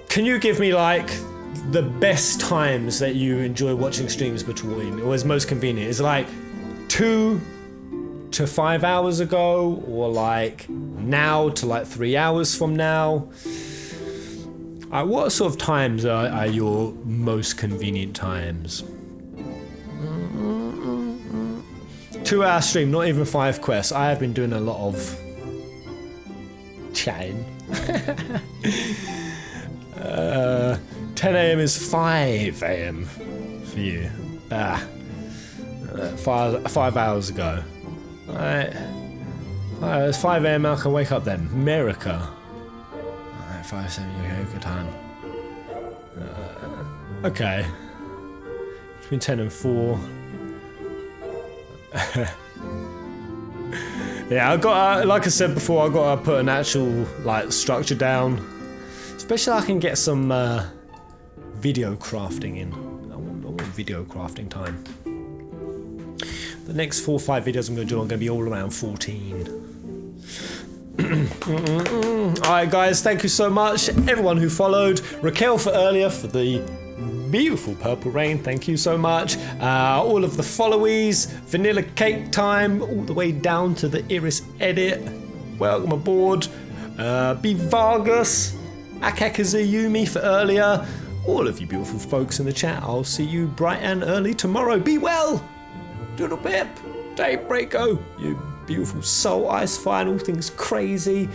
S2: can you give me like the best times that you enjoy watching streams between, or is most convenient? Is it like 2 to 5 hours ago, or like now to like 3 hours from now? What sort of times are your most convenient times? 2-hour stream, not even 5 quests. I have been doing a lot of chatting. 10 AM is 5 AM for you. 5 hours ago. Alright. It's 5 AM, I can wake up then. America. Alright, 5, 7, okay, good time. Okay. Between 10 and 4. Yeah, I got like I said before, I got to put an actual like structure down, especially I can get some video crafting in. I want video crafting time. The next 4 or 5 videos I'm going to do are going to be all around 14. Alright guys, thank you so much everyone who followed. Raquel for earlier for the beautiful purple rain, thank you so much. All of the followees, Vanilla Cake Time, all the way down to the Iris Edit, welcome aboard. B Vargas, Akakazuyumi for earlier, all of you beautiful folks in the chat. I'll see you bright and early tomorrow. Be well, Doodle Pip, Daybreako, you beautiful soul, Ice Fire, and all things crazy.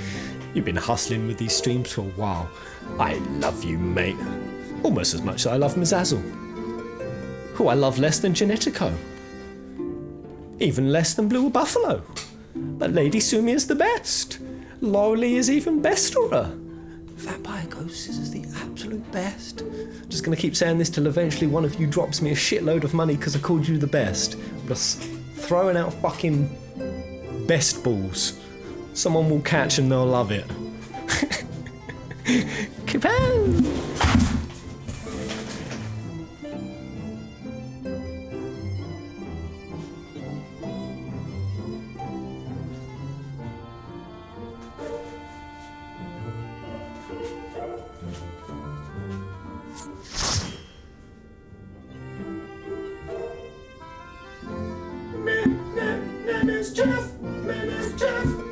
S2: You've been hustling with these streams for a while. I love you, mate. Almost as much as I love Mazazzle, who I love less than Genetico, even less than Blue Buffalo. But Lady Sumi is the best. Lorelei is even besterer. Vampire Ghosts is the absolute best. I'm just going to keep saying this till eventually one of you drops me a shitload of money because I called you the best. I'm just throwing out fucking best balls. Someone will catch and they'll love it. Kapow!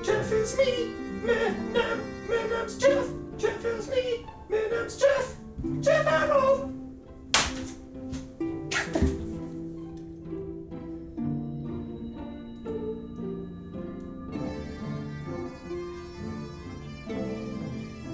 S1: Jeff is me. My name's Jeff. Jeff is me. My name's Jeff. Jeff Arrow.